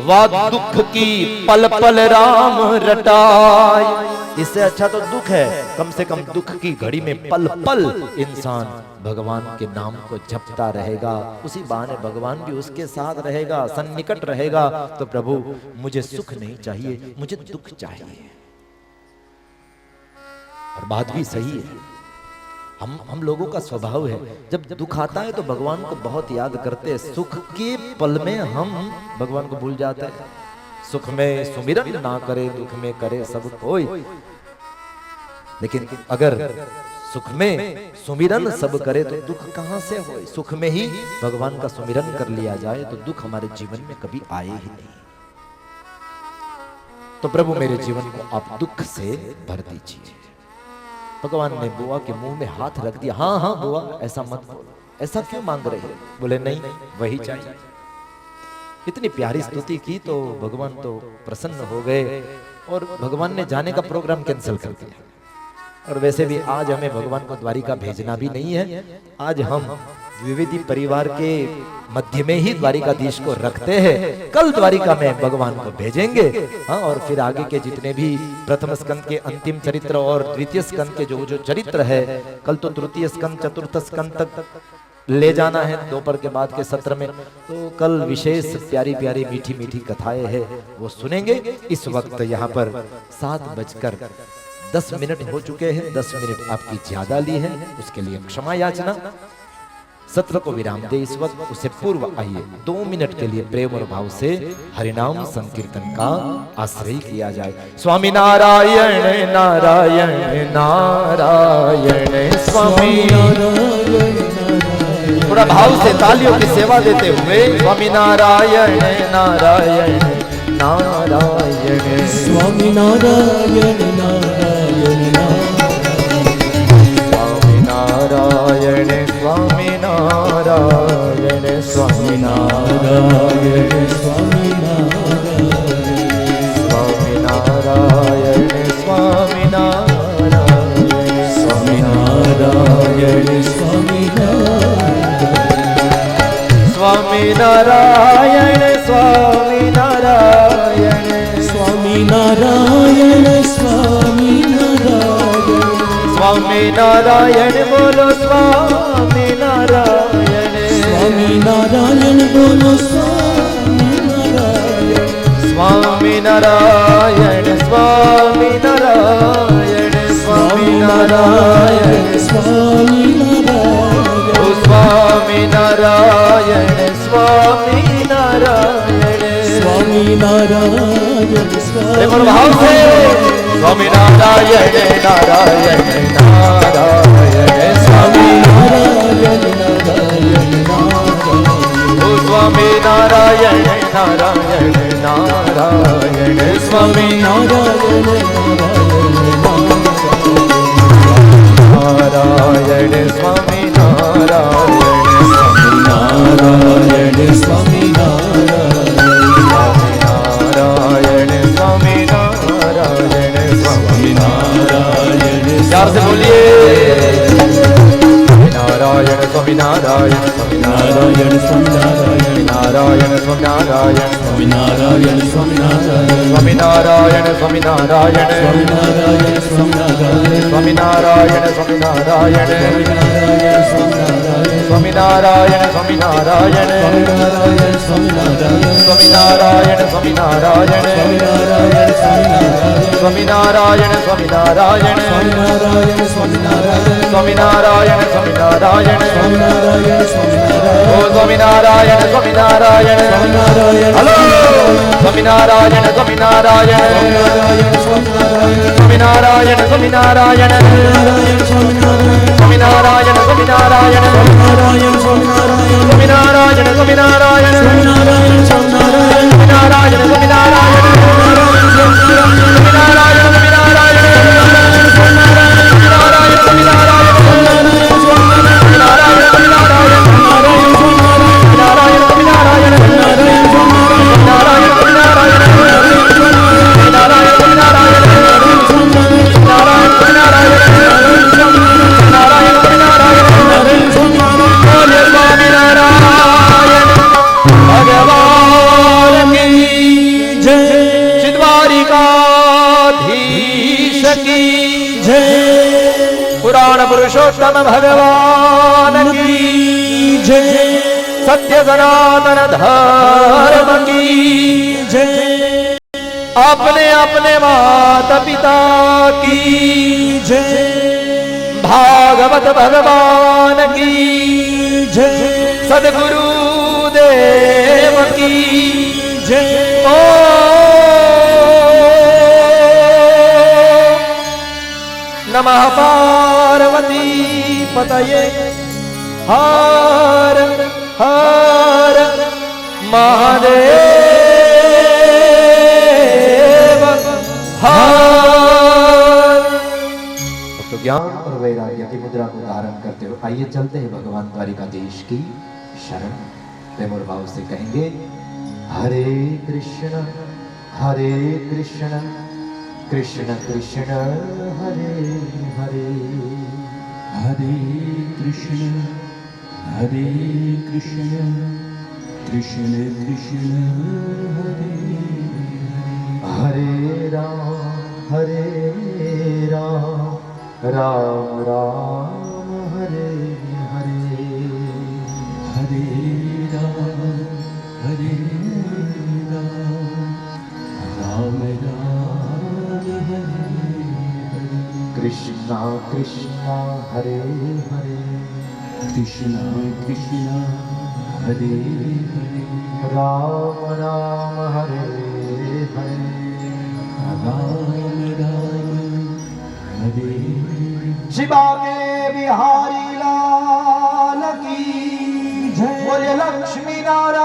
वा दुख की पल पल राम रटाय। इससे अच्छा तो दुख है, कम से कम दुख की घड़ी में पल पल इंसान भगवान के नाम को जपता रहेगा, उसी बहाने भगवान भी उसके साथ रहेगा, सन्निकट रहेगा। तो प्रभु मुझे सुख नहीं चाहिए, मुझे दुख चाहिए। और बात भी सही है, हम लोगों का स्वभाव है, जब दुख आता है तो भगवान को बहुत याद करते हैं, सुख के पल में हम भगवान को भूल जाते हैं। सुख में सुमिरन ना करे, दुख में करे सब कोई। लेकिन अगर सुख में सुमिरन सब करे तो दुख कहां से हो? सुख में ही भगवान का सुमिरन कर लिया जाए तो दुख हमारे जीवन में कभी आए ही नहीं। तो प्रभु मेरे जीवन को आप दुख से भर दीजिए। भगवान ने बुआ के मुंह में हाथ रख दिया। हाँ हाँ बुआ, ऐसा मत बोलो, ऐसा क्यों मांग रहे हो? बोले नहीं, वही चाहिए। इतनी प्यारी स्तुति की तो भगवान तो प्रसन्न हो गए और भगवान ने जाने का प्रोग्राम कैंसिल कर दिया। और वैसे भी आज हमें भगवान को द्वारिका भेजना भी नहीं है, आज हम द्विवेदी परिवार के मध्य में ही द्वारिकाधीश को रखते हैं। कल द्वारिका में भगवान को भेजेंगे। हाँ, और फिर आगे के जितने भी प्रथम स्कंद के अंतिम चरित्र और द्वितीय स्कंद के जो चरित्र है, कल तो तृतीय स्कंद चतुर्थ स्कंद तक ले जाना है दोपहर के बाद के सत्र में। तो कल विशेष प्यारी प्यारी मीठी मीठी कथाएं हैं, वो सुनेंगे। इस वक्त यहाँ पर 7:10 हो चुके हैं। 10 मिनट आपकी ज्यादा ली है, उसके लिए क्षमा याचना। सत्र को विराम दे इस वक्त, उससे पूर्व आइए 2 मिनट के लिए प्रेम और भाव से हरिनाम संकीर्तन का आश्रय किया जाए। स्वामी नारायण नारायण नारायण स्वामी नारायण। पूरा भाव से तालियों की सेवा देते हुए स्वामी नारायण नारायण नारायण स्वामी नारायण नारायण स्वामी नारायण स्वामी नारायण स्वामी नारायण स्वामी नारायण स्वामी नारायण स्वामी नारायण स्वामी नारायण स्वामी स्वामी नारायण स्वामी नारायण स्वामी नारायण स्वामी नारायण स्वामी नारायण बोलो स्वामी नारायण स्वामी नारायण बोलो स्वामी नारायण स्वामी नारायण स्वामी नारायण स्वामी नारायण स्वामी नारायण ओ स्वामी नारायण स्वामी नारायण स्वामी नारायण प्रेम और भाव से स्वामी नारायण नारायण नारायण स्वामी नारायण नारायण ओ स्वामी नारायण नारायण नारायण स्वामी नारायण नारायण स्वामी नारायण नारायण स्वामी नारायण स्वामी नारायण स्वामी नारायण प्यार से बोलिए नारायण स्वामी नारायण स्वामी नारायण स्वामी नारायण नारायण स्वामी नारायण स्वामी नारायण स्वामी नारायण स्वामी नारायण स्वामी नारायण स्वामी नारायण स्वामी नारायण स्वामी नारायण स्वामी नारायण स्वामी नारायण स्वामी नारायण स्वामी नारायण स्वामी स्वामी नारायण नारायण स्वामी नारायण स्वामी नारायण स्वामी नारायण स्वामी स्वामी नारायण नारायण स्वामी नारायण स्वामी स्वामी नारायण नारायण स्वामी नारायण स्वामी नारायण स्वामी ओ स्वामी नारायण स्वामी नारायण नारायण हेलो स्वामी नारायण स्वामी नारायण स्वामी नारायण स्वामी नारायण स्वामी नारायण स्वामी नारायण स्वामी नारायण नारायण स्वामी नारायण स्वामी नारायण स्वामी नारायण नारायण स्वामी नारायण स्वामी नारायण स्वामी नारायण स्वामी नारायण पुरुषोत्तम भगवान की जय सत्य सनातन धर्म की जय अपने अपने माता पिता की जय भागवत भगवान की जय सद्गुरु देव की जय ओ नमः पार्वती पतये हर हर महादेव हर। तो ज्ञान और वैराग्य की मुद्रा को धारण करते हुए आइए चलते हैं भगवान द्वारिकाधीश की शरण। प्रेम और भाव से कहेंगे हरे कृष्ण कृष्ण कृष्ण हरे हरे हरे कृष्ण कृष्ण कृष्ण हरे हरे राम राम राम हरे हरे हरे राम राम हरे कृष्णा कृष्णा हरे हरे कृष्ण हरे हरे राम राम हरे हरे राम हरे शिवा के बिहारी लाल की जय बोले लक्ष्मी नारायण